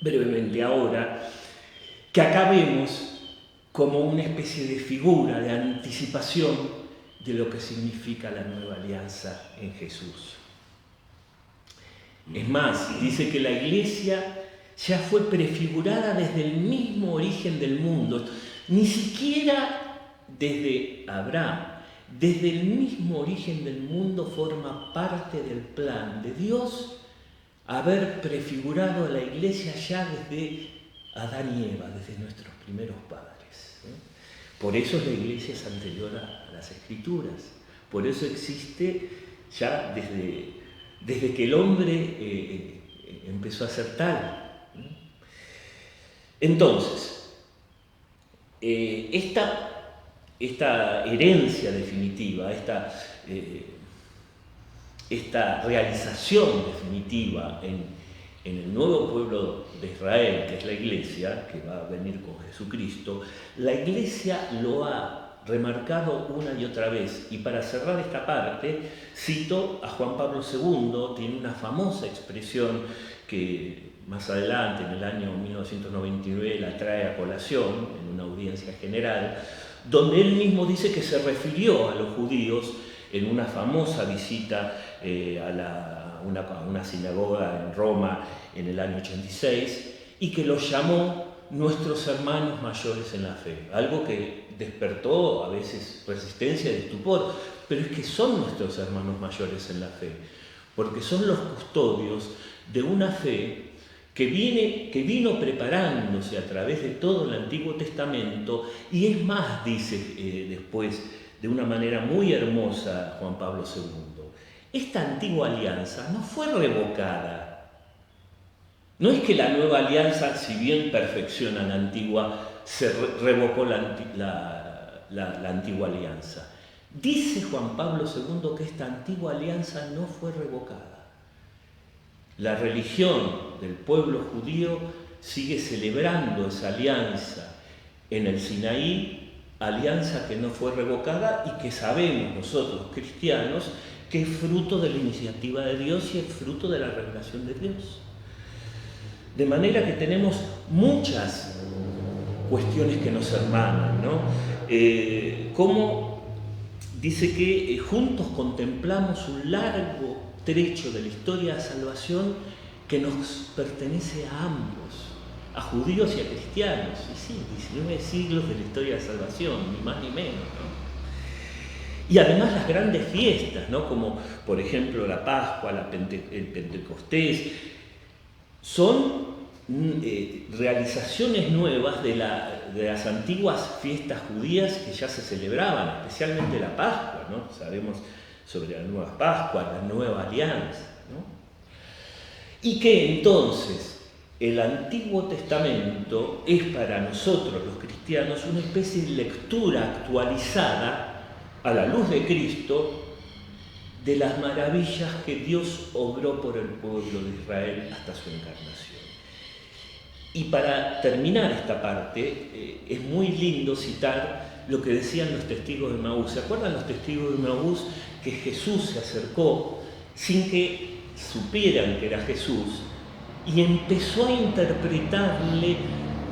brevemente ahora, que acá vemos como una especie de figura de anticipación de lo que significa la nueva alianza en Jesús. Es más, dice que la Iglesia ya fue prefigurada desde el mismo origen del mundo, ni siquiera desde Abraham, desde el mismo origen del mundo forma parte del plan de Dios haber prefigurado a la Iglesia ya desde Adán y Eva, desde nuestros primeros padres. Por eso la Iglesia es anterior a las Escrituras, Por eso existe ya desde que el hombre empezó a ser tal. Entonces, esta herencia definitiva, esta realización definitiva en el nuevo pueblo de Israel, que es la Iglesia, que va a venir con Jesucristo, la Iglesia lo ha remarcado una y otra vez. Y para cerrar esta parte, cito a Juan Pablo II, tiene una famosa expresión que más adelante, en el año 1999, la trae a colación en una audiencia general, donde él mismo dice que se refirió a los judíos en una famosa visita a una sinagoga en Roma en el año 86, y que los llamó nuestros hermanos mayores en la fe, algo que despertó a veces resistencia y estupor, pero es que son nuestros hermanos mayores en la fe, porque son los custodios de una fe que vino preparándose a través de todo el Antiguo Testamento, y es más, dice después, de una manera muy hermosa Juan Pablo II, esta antigua alianza no fue revocada. No es que la nueva alianza, si bien perfecciona la antigua, se revocó la antigua alianza. Dice Juan Pablo II que esta antigua alianza no fue revocada. La religión del pueblo judío sigue celebrando esa alianza en el Sinaí, alianza que no fue revocada y que sabemos nosotros, cristianos, que es fruto de la iniciativa de Dios y es fruto de la revelación de Dios. De manera que tenemos muchas cuestiones que nos hermanan, ¿no? Como dice que juntos contemplamos un largo trecho de la historia de salvación que nos pertenece a ambos, a judíos y a cristianos. Y sí, 19 siglos de la historia de salvación, ni más ni menos, ¿no? Y además las grandes fiestas, ¿no? Como por ejemplo la Pascua, el Pentecostés, son realizaciones nuevas de las antiguas fiestas judías que ya se celebraban, especialmente la Pascua, ¿no? Sabemos sobre la nueva Pascua, la nueva alianza, ¿no? Y que entonces el Antiguo Testamento es para nosotros los cristianos una especie de lectura actualizada a la luz de Cristo de las maravillas que Dios obró por el pueblo de Israel hasta su encarnación. Y para terminar esta parte, es muy lindo citar lo que decían los testigos de Emaús. ¿Se acuerdan los testigos de Emaús que Jesús se acercó sin que supieran que era Jesús y empezó a interpretarle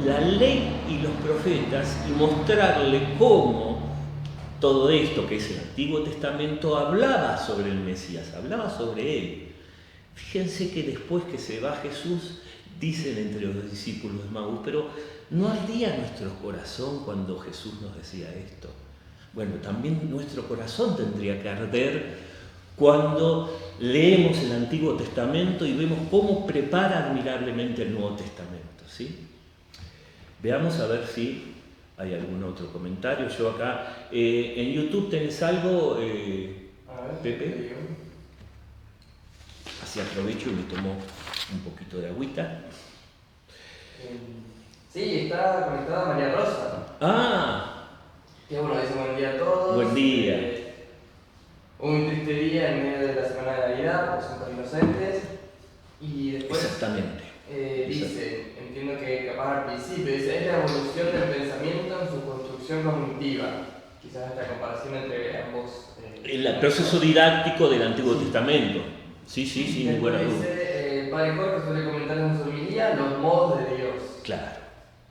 la ley y los profetas y mostrarle cómo todo esto que es el Antiguo Testamento hablaba sobre el Mesías, hablaba sobre él? Fíjense que después que se va Jesús, dicen entre los discípulos de Emaús, pero ¿no ardía nuestro corazón cuando Jesús nos decía esto? Bueno, también nuestro corazón tendría que arder cuando leemos el Antiguo Testamento y vemos cómo prepara admirablemente el Nuevo Testamento, ¿sí? Veamos a ver si hay algún otro comentario. Yo acá, en YouTube tenés algo, Pepe. Así aprovecho y me tomo un poquito de agüita. Sí, está conectada María Rosa. Ah. Que bueno, dice buen día a todos. Buen día. Un triste día en medio de la semana de Navidad, porque son tan inocentes. Y después Exactamente. Dice, entiendo que capaz al principio, dice, es la evolución del pensamiento en su construcción cognitiva. Quizás esta comparación entre ambos. El proceso didáctico del Antiguo Testamento. Sí, sin ninguna duda. Dice, Padre Jorge suele comentar en su homilía los modos de Dios. Claro.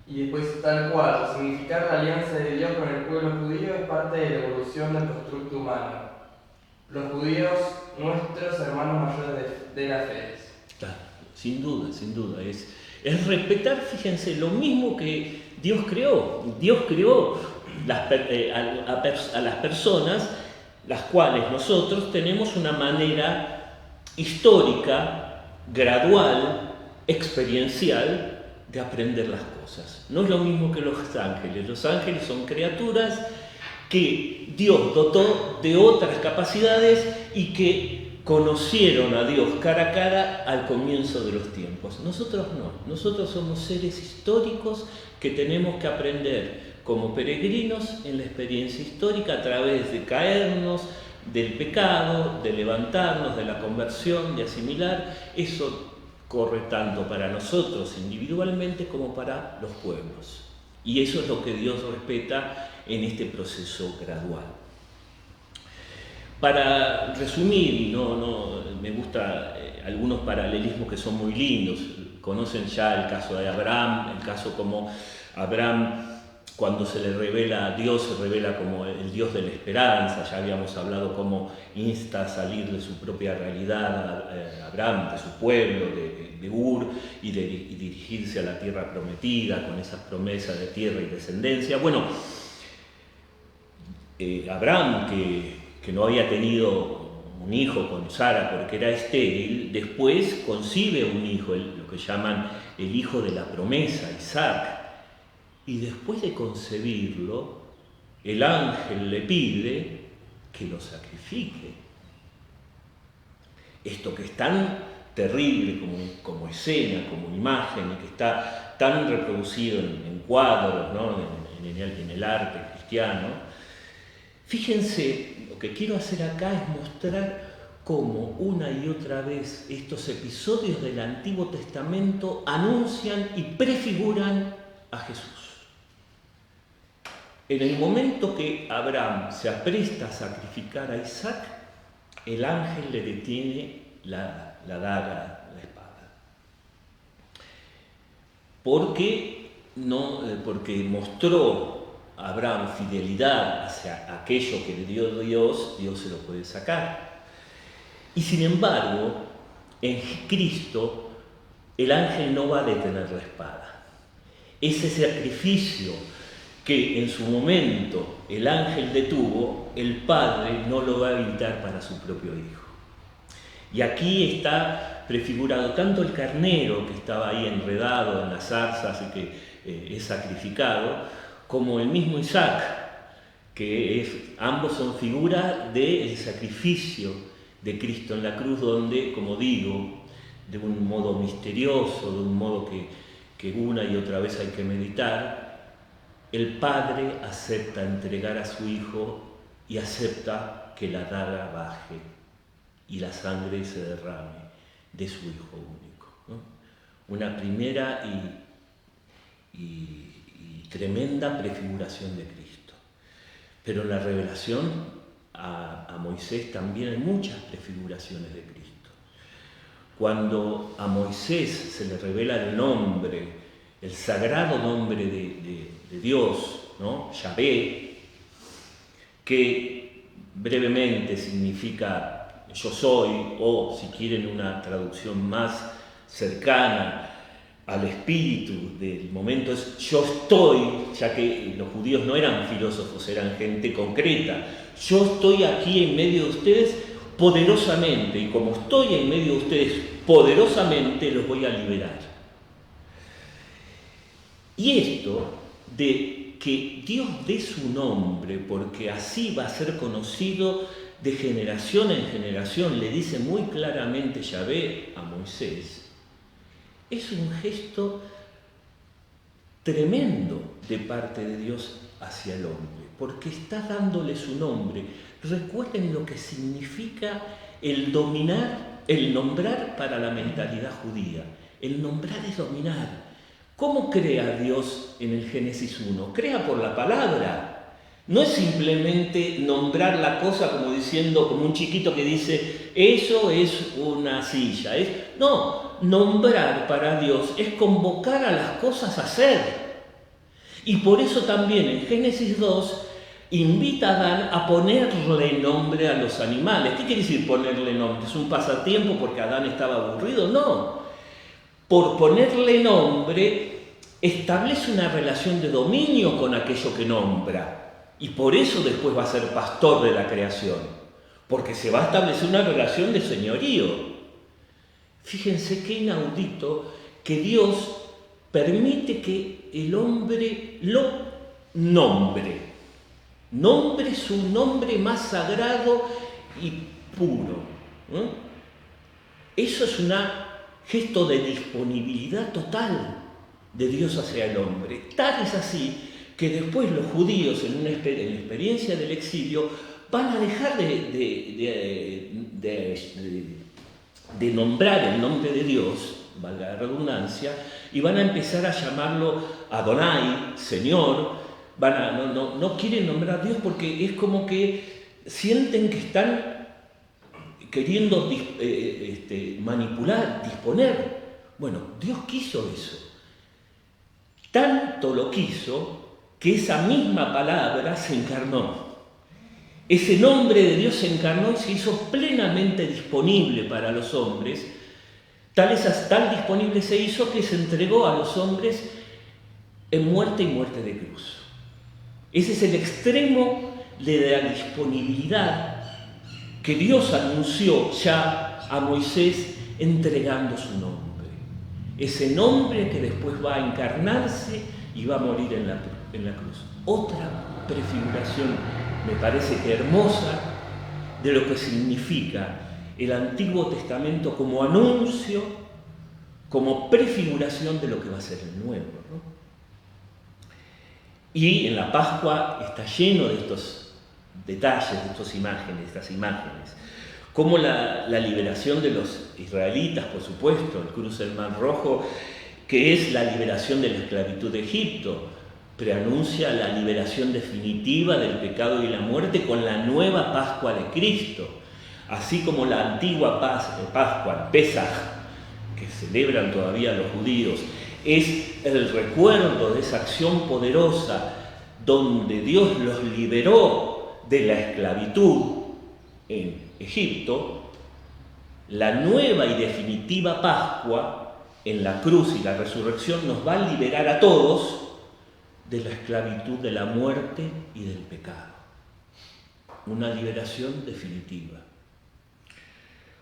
Y después, tal cual, significar la alianza de Dios con el pueblo judío es parte de la evolución del constructo humano. Los judíos, nuestros hermanos mayores de la fe. Claro, sin duda. Es respetar, fíjense, lo mismo que Dios creó. Dios creó a las personas, las cuales nosotros tenemos una manera histórica, gradual, experiencial de aprender las cosas. No es lo mismo que los ángeles. Los ángeles son criaturas que Dios dotó de otras capacidades y que conocieron a Dios cara a cara al comienzo de los tiempos. Nosotros no, nosotros somos seres históricos que tenemos que aprender como peregrinos en la experiencia histórica a través de caernos del pecado, de levantarnos, de la conversión, de asimilar. Eso corre tanto para nosotros individualmente como para los pueblos. Y eso es lo que Dios respeta en este proceso gradual. Para resumir, y me gusta algunos paralelismos que son muy lindos. Conocen ya el caso de Abraham, el caso como Abraham, cuando se le revela a Dios, se revela como el Dios de la esperanza. Ya habíamos hablado cómo insta a salir de su propia realidad a Abraham, de su pueblo, de Ur, y dirigirse a la tierra prometida, con esas promesas de tierra y descendencia. Bueno, Abraham, que no había tenido un hijo con Sara porque era estéril, después concibe un hijo, lo que llaman el hijo de la promesa, Isaac. Y después de concebirlo, el ángel le pide que lo sacrifique. Esto que es tan terrible como escena, como imagen, y que está tan reproducido en cuadros, ¿no? en el arte cristiano. Fíjense, lo que quiero hacer acá es mostrar cómo una y otra vez estos episodios del Antiguo Testamento anuncian y prefiguran a Jesús. En el momento que Abraham se apresta a sacrificar a Isaac, el ángel le detiene la daga, la espada. Porque mostró a Abraham fidelidad hacia aquello que le dio Dios, Dios se lo puede sacar. Y sin embargo, en Cristo, el ángel no va a detener la espada. Ese sacrificio que en su momento el ángel detuvo, el Padre no lo va a evitar para su propio Hijo. Y aquí está prefigurado tanto el carnero que estaba ahí enredado en las zarzas y que es sacrificado, como el mismo Isaac, que ambos son figuras del sacrificio de Cristo en la cruz, donde, como digo, de un modo misterioso, de un modo que una y otra vez hay que meditar, el Padre acepta entregar a su Hijo y acepta que la daga baje y la sangre se derrame de su Hijo único, ¿no? Una primera y tremenda prefiguración de Cristo. Pero en la revelación a Moisés también hay muchas prefiguraciones de Cristo. Cuando a Moisés se le revela el nombre, el sagrado nombre de Dios, ¿no? Yahvé, que brevemente significa yo soy, o si quieren una traducción más cercana al espíritu del momento es yo estoy, ya que los judíos no eran filósofos, eran gente concreta. Yo estoy aquí en medio de ustedes poderosamente, y como estoy en medio de ustedes poderosamente, los voy a liberar. Y esto de que Dios dé su nombre, porque así va a ser conocido de generación en generación, le dice muy claramente Yahvé a Moisés, es un gesto tremendo de parte de Dios hacia el hombre, porque está dándole su nombre. Recuerden lo que significa el dominar, el nombrar para la mentalidad judía. El nombrar es dominar. ¿Cómo crea Dios en el Génesis 1? Crea por la palabra. No es simplemente nombrar la cosa como diciendo, como un chiquito que dice, eso es una silla. No, nombrar para Dios es convocar a las cosas a ser. Y por eso también en Génesis 2 invita a Adán a ponerle nombre a los animales. ¿Qué quiere decir ponerle nombre? ¿Es un pasatiempo porque Adán estaba aburrido? No. Por ponerle nombre establece una relación de dominio con aquello que nombra. Y por eso después va a ser pastor de la creación, porque se va a establecer una relación de señorío. Fíjense qué inaudito que Dios permite que el hombre lo nombre. Nombre su nombre más sagrado y puro. Eso es un gesto de disponibilidad total de Dios hacia el hombre. Tal es así que después los judíos en la experiencia del exilio van a dejar de nombrar el nombre de Dios, valga la redundancia, y van a empezar a llamarlo Adonai, Señor. No quieren nombrar a Dios porque es como que sienten que están queriendo manipular, disponer. Bueno, Dios quiso eso. Tanto lo quiso que esa misma palabra se encarnó. Ese nombre de Dios se encarnó y se hizo plenamente disponible para los hombres. Tan disponible se hizo que se entregó a los hombres en muerte y muerte de cruz. Ese es el extremo de la disponibilidad que Dios anunció ya a Moisés entregando su nombre. Ese nombre que después va a encarnarse y va a morir en la cruz. Otra prefiguración, me parece que hermosa, de lo que significa el Antiguo Testamento como anuncio, como prefiguración de lo que va a ser el Nuevo, ¿no? Y en la Pascua está lleno de estos detalles, de estas imágenes. Como la liberación de los israelitas, por supuesto, el cruce del Mar Rojo, que es la liberación de la esclavitud de Egipto, preanuncia la liberación definitiva del pecado y la muerte con la nueva Pascua de Cristo, así como la antigua Pascua, Pesaj, que celebran todavía los judíos, es el recuerdo de esa acción poderosa donde Dios los liberó de la esclavitud en Egipto. La nueva y definitiva Pascua en la cruz y la resurrección nos va a liberar a todos de la esclavitud, de la muerte y del pecado. Una liberación definitiva.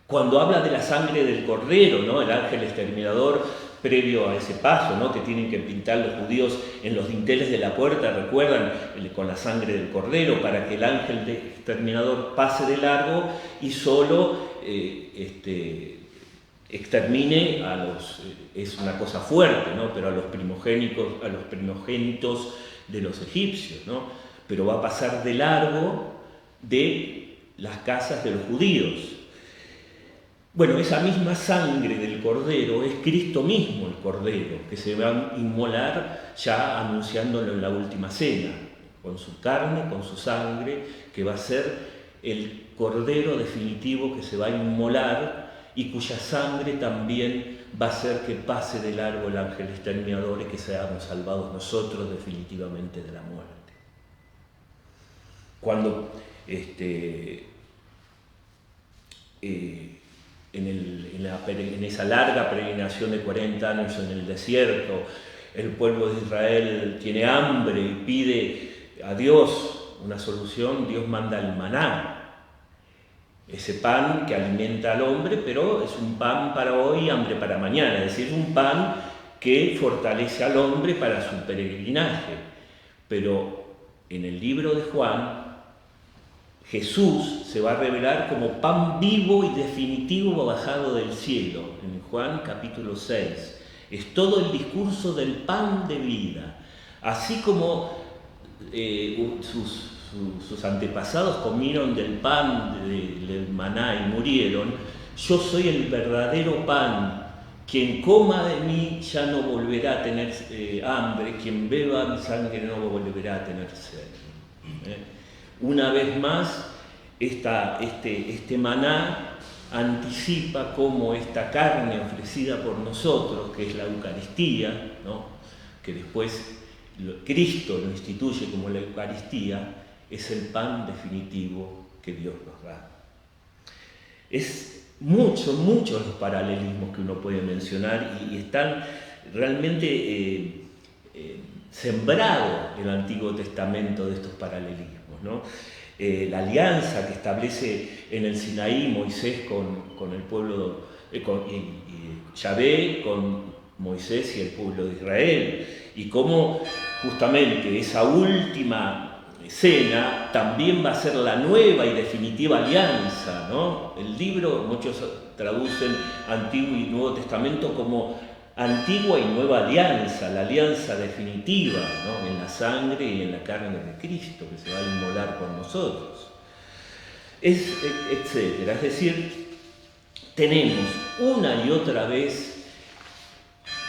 Cuando habla de la sangre del Cordero, ¿no? El ángel exterminador, previo a ese paso, ¿no? Que tienen que pintar los judíos en los dinteles de la puerta, recuerdan, con la sangre del Cordero, para que el ángel exterminador pase de largo y solo extermine a los, es una cosa fuerte, ¿no? Pero a los primogénitos de los egipcios, ¿no? Pero va a pasar de largo de las casas de los judíos. Bueno, esa misma sangre del Cordero es Cristo mismo, el Cordero, que se va a inmolar ya anunciándolo en la última cena, con su carne, con su sangre, que va a ser el Cordero definitivo que se va a inmolar y cuya sangre también va a hacer que pase de largo el ángel exterminador y que seamos salvados nosotros definitivamente de la muerte. Cuando en esa larga peregrinación de 40 años en el desierto, el pueblo de Israel tiene hambre y pide a Dios una solución. Dios manda el maná, ese pan que alimenta al hombre, pero es un pan para hoy y hambre para mañana, es decir, un pan que fortalece al hombre para su peregrinaje. Pero en el libro de Juan, Jesús se va a revelar como pan vivo y definitivo bajado del cielo, en Juan capítulo 6. Es todo el discurso del pan de vida. Así como sus antepasados comieron del pan del maná y murieron, yo soy el verdadero pan. Quien coma de mí ya no volverá a tener hambre, quien beba mi sangre no volverá a tener sed. Una vez más, este maná anticipa cómo esta carne ofrecida por nosotros, que es la Eucaristía, ¿no? Que después Cristo lo instituye como la Eucaristía, es el pan definitivo que Dios nos da. Es muchos los paralelismos que uno puede mencionar y están realmente sembrado el Antiguo Testamento de estos paralelismos, ¿no? La alianza que establece en el Sinaí Moisés con el pueblo, y Yahvé con Moisés y el pueblo de Israel, y cómo justamente esa última cena también va a ser la nueva y definitiva alianza, ¿no? El libro, muchos traducen Antiguo y Nuevo Testamento como Antigua y Nueva Alianza, la alianza definitiva, ¿no? En la sangre y en la carne de Cristo, que se va a inmolar por nosotros. Etcétera. Es decir, tenemos una y otra vez,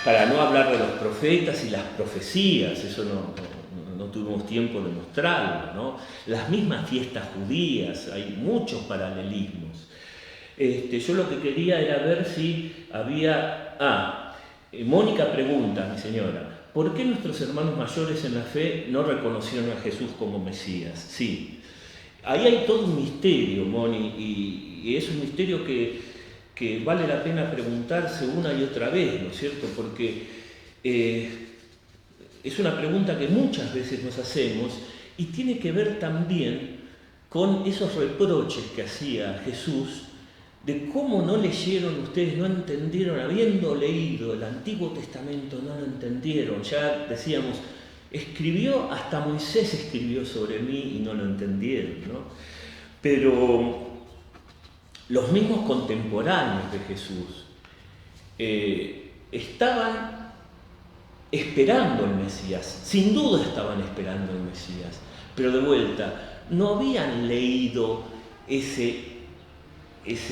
para no hablar de los profetas y las profecías, eso no tuvimos tiempo de mostrarlo, ¿no? Las mismas fiestas judías, hay muchos paralelismos. Yo lo que quería era ver si había... Mónica pregunta, mi señora, ¿por qué nuestros hermanos mayores en la fe no reconocieron a Jesús como Mesías? Sí, ahí hay todo un misterio, Moni, y es un misterio que vale la pena preguntarse una y otra vez, ¿no es cierto? Porque es una pregunta que muchas veces nos hacemos y tiene que ver también con esos reproches que hacía Jesús de cómo no leyeron ustedes, no entendieron, habiendo leído el Antiguo Testamento, no lo entendieron. Ya decíamos, hasta Moisés escribió sobre mí y no lo entendieron, ¿no? Pero los mismos contemporáneos de Jesús estaban esperando el Mesías, sin duda estaban esperando el Mesías, pero de vuelta, no habían leído ese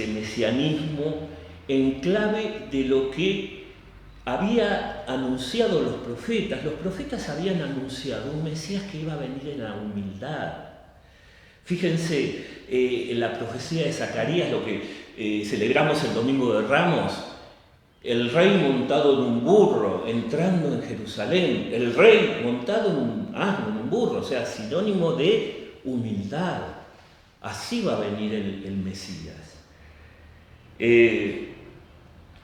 mesianismo en clave de lo que había anunciado los profetas. Los profetas habían anunciado un Mesías que iba a venir en la humildad. Fíjense, en la profecía de Zacarías, lo que celebramos el Domingo de Ramos, el rey montado en un burro, entrando en Jerusalén, el rey montado en un asno, en un burro, o sea, sinónimo de humildad. Así va a venir el Mesías.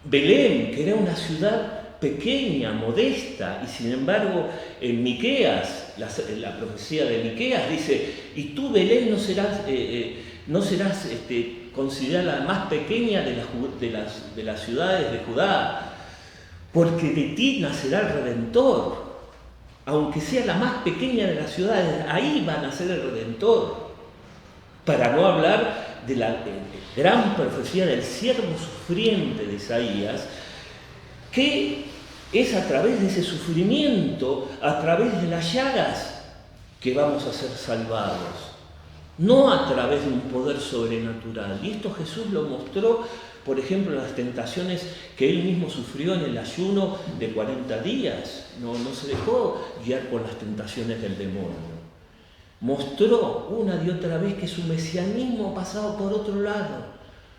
Belén, que era una ciudad pequeña, modesta, y sin embargo en Miqueas, la profecía de Miqueas dice, y tú Belén no serás considerada la más pequeña de las ciudades de Judá, porque de ti nacerá el Redentor, aunque sea la más pequeña de las ciudades, ahí va a nacer el Redentor, para no hablar de la gran profecía del siervo sufriente de Isaías, que es a través de ese sufrimiento, a través de las llagas, que vamos a ser salvados, no a través de un poder sobrenatural. Y esto Jesús lo mostró, por ejemplo, en las tentaciones que él mismo sufrió en el ayuno de 40 días. No se dejó guiar por las tentaciones del demonio. Mostró una y otra vez que su mesianismo pasaba por otro lado,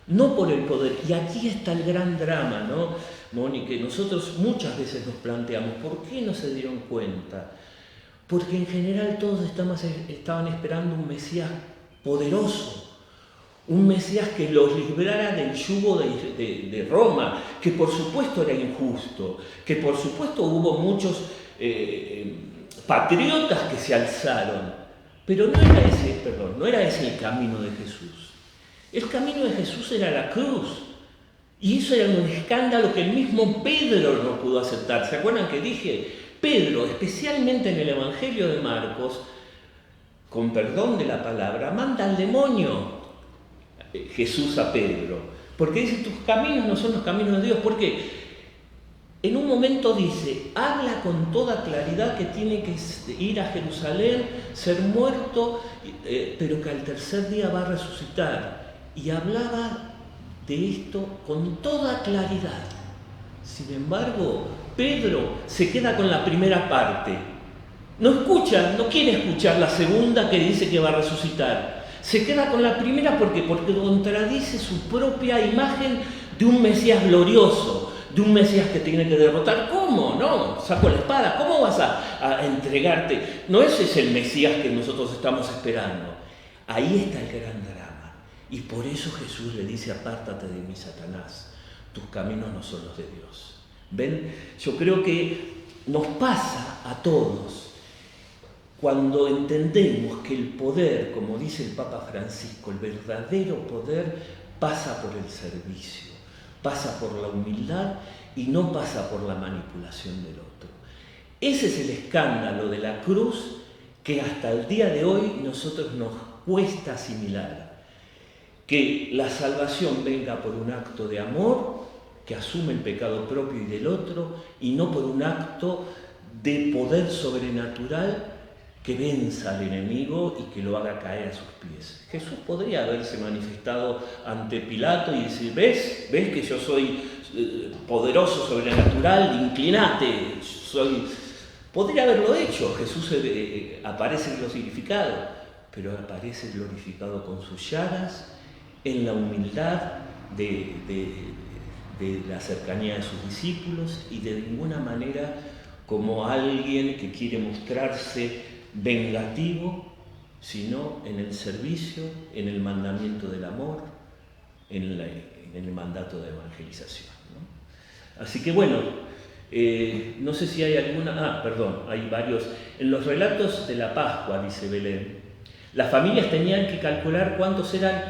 no por el poder. Y aquí está el gran drama, ¿no, Moni? Que nosotros muchas veces nos planteamos, ¿por qué no se dieron cuenta? Porque en general todos estaban esperando un Mesías poderoso, un Mesías que los librara del yugo de Roma, que por supuesto era injusto, que por supuesto hubo muchos patriotas que se alzaron. Pero no era ese el camino de Jesús. El camino de Jesús era la cruz. Y eso era un escándalo que el mismo Pedro no pudo aceptar. ¿Se acuerdan que dije? Pedro, especialmente en el Evangelio de Marcos, con perdón de la palabra, manda al demonio Jesús a Pedro. Porque dice, tus caminos no son los caminos de Dios. ¿Por qué? En un momento dice, habla con toda claridad que tiene que ir a Jerusalén, ser muerto, pero que al tercer día va a resucitar. Y hablaba de esto con toda claridad. Sin embargo, Pedro se queda con la primera parte. No quiere escuchar la segunda que dice que va a resucitar. Se queda con la primera porque contradice su propia imagen de un Mesías glorioso, de un Mesías que tiene que derrotar. ¿Cómo? No, saco la espada. ¿Cómo vas a entregarte? No, ese es el Mesías que nosotros estamos esperando. Ahí está el gran drama. Y por eso Jesús le dice, apártate de mí, Satanás. Tus caminos no son los de Dios. ¿Ven? Yo creo que nos pasa a todos cuando entendemos que el poder, como dice el Papa Francisco, el verdadero poder pasa por el servicio, pasa por la humildad y no pasa por la manipulación del otro. Ese es el escándalo de la cruz que hasta el día de hoy nosotros nos cuesta asimilar. Que la salvación venga por un acto de amor que asume el pecado propio y del otro, y no por un acto de poder sobrenatural que venza al enemigo y que lo haga caer a sus pies. Jesús podría haberse manifestado ante Pilato y decir: ¿ves que yo soy poderoso, sobrenatural? Inclinate, Podría haberlo hecho. Jesús aparece glorificado, pero aparece glorificado con sus llagas, en la humildad de la cercanía de sus discípulos, y de ninguna manera como alguien que quiere mostrarse vengativo, sino en el servicio, en el mandamiento del amor, en el mandato de evangelización, ¿no? Así que bueno, no sé si hay alguna... hay varios. En los relatos de la Pascua, dice Belén, las familias tenían que calcular cuántos eran,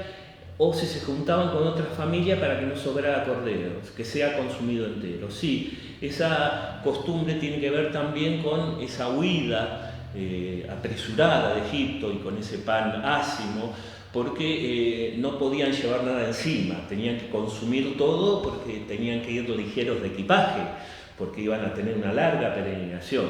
o si se juntaban con otra familia para que no sobrara corderos, que sea consumido entero. Sí, esa costumbre tiene que ver también con esa huida apresurada de Egipto y con ese pan ácimo, porque no podían llevar nada encima, tenían que consumir todo porque tenían que ir ligeros de equipaje, porque iban a tener una larga peregrinación.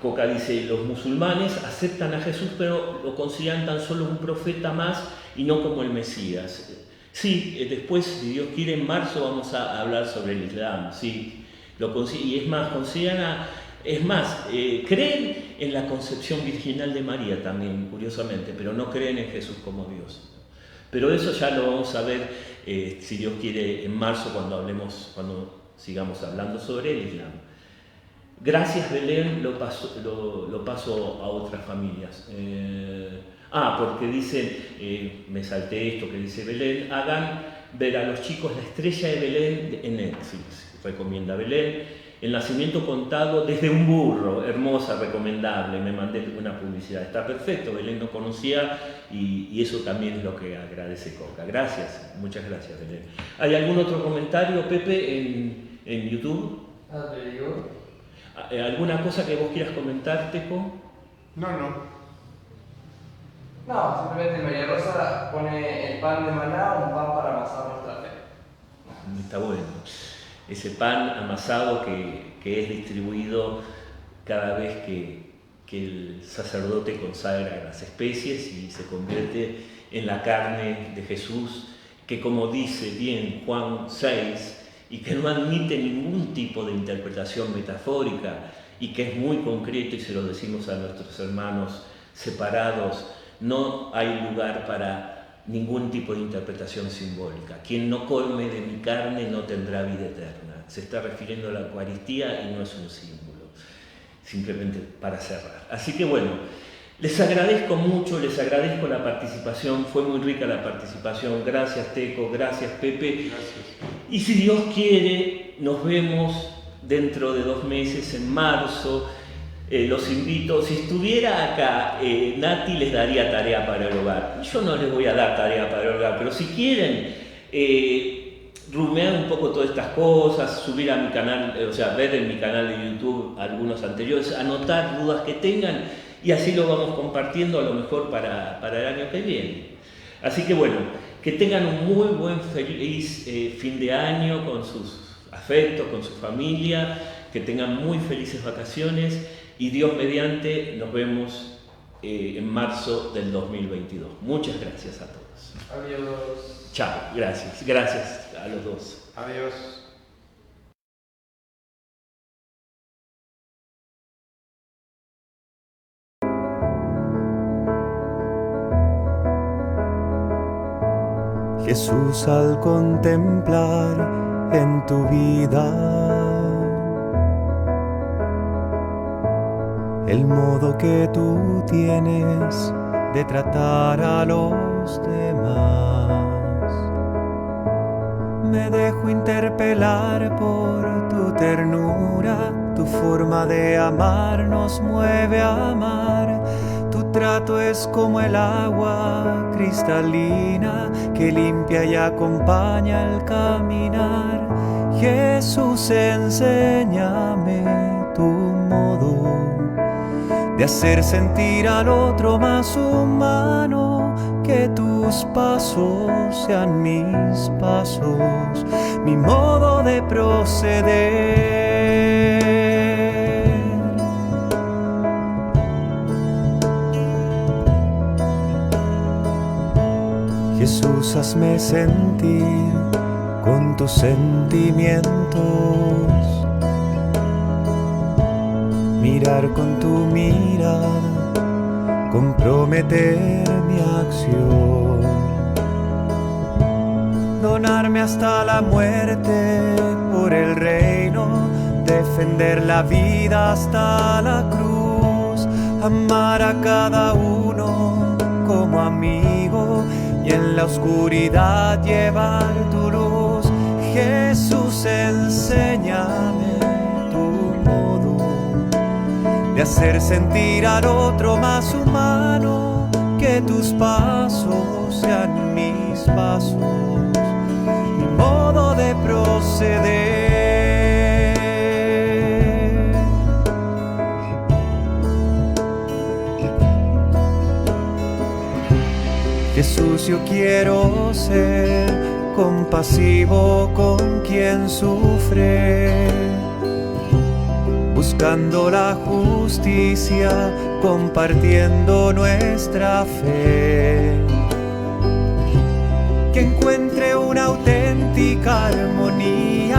Coca dice: los musulmanes aceptan a Jesús, pero lo consideran tan solo un profeta más y no como el Mesías. Sí, después, si Dios quiere, en marzo vamos a hablar sobre el Islam, sí, y es más, creen en la concepción virginal de María también, curiosamente, pero no creen en Jesús como Dios. Pero eso ya lo vamos a ver, si Dios quiere, en marzo, cuando sigamos hablando sobre el Islam. Gracias, Belén, lo paso a otras familias. Porque dicen, me salté esto que dice Belén: hagan ver a los chicos la estrella de Belén en Netflix. Recomienda Belén. El nacimiento contado desde un burro, hermosa, recomendable. Me mandé una publicidad. Está perfecto, Belén no conocía, y eso también es lo que agradece Coca. Gracias, muchas gracias, Belén. ¿Hay algún otro comentario, Pepe, en YouTube? Te digo. ¿Alguna cosa que vos quieras comentar, Teco? No. No, simplemente María Rosa pone el pan de maná, un pan para amasar nuestra fe. Está bueno. Ese pan amasado que es distribuido cada vez que el sacerdote consagra las especies y se convierte en la carne de Jesús, que, como dice bien Juan 6, y que no admite ningún tipo de interpretación metafórica, y que es muy concreto, y se lo decimos a nuestros hermanos separados: no hay lugar para ningún tipo de interpretación simbólica. Quien no come de mi carne no tendrá vida eterna. Se está refiriendo a la Eucaristía y no es un símbolo, simplemente para cerrar. Así que bueno, les agradezco mucho, les agradezco la participación, fue muy rica la participación. Gracias, Teco, gracias, Pepe. Gracias. Y si Dios quiere, nos vemos dentro de 2 meses, en marzo. Los invito, si estuviera acá, Nati les daría tarea para el hogar. Yo no les voy a dar tarea para el hogar, pero si quieren rumear un poco todas estas cosas, subir a mi canal, ver en mi canal de YouTube algunos anteriores, anotar dudas que tengan, y así lo vamos compartiendo, a lo mejor para el año que viene. Así que bueno, que tengan un muy buen, feliz fin de año con sus afectos, con su familia, que tengan muy felices vacaciones. Y Dios mediante, nos vemos en marzo del 2022. Muchas gracias a todos. Adiós. Chao, gracias. Gracias a los dos. Adiós. Jesús, al contemplar en tu vida el modo que tú tienes de tratar a los demás, me dejo interpelar por tu ternura. Tu forma de amar nos mueve a amar. Tu trato es como el agua cristalina que limpia y acompaña al caminar. Jesús, enséñame tu modo de hacer sentir al otro más humano, que tus pasos sean mis pasos, mi modo de proceder. Jesús, hazme sentir con tus sentimientos, mirar con tu mirada, comprometer mi acción, donarme hasta la muerte por el reino, defender la vida hasta la cruz, amar a cada uno como amigo y en la oscuridad llevar tu luz. Jesús, enséñame tu modo de hacer sentir al otro más humano, que tus pasos sean mis pasos, mi modo de proceder. Jesús, yo quiero ser compasivo con quien sufre, buscando la justicia, compartiendo nuestra fe, que encuentre una auténtica armonía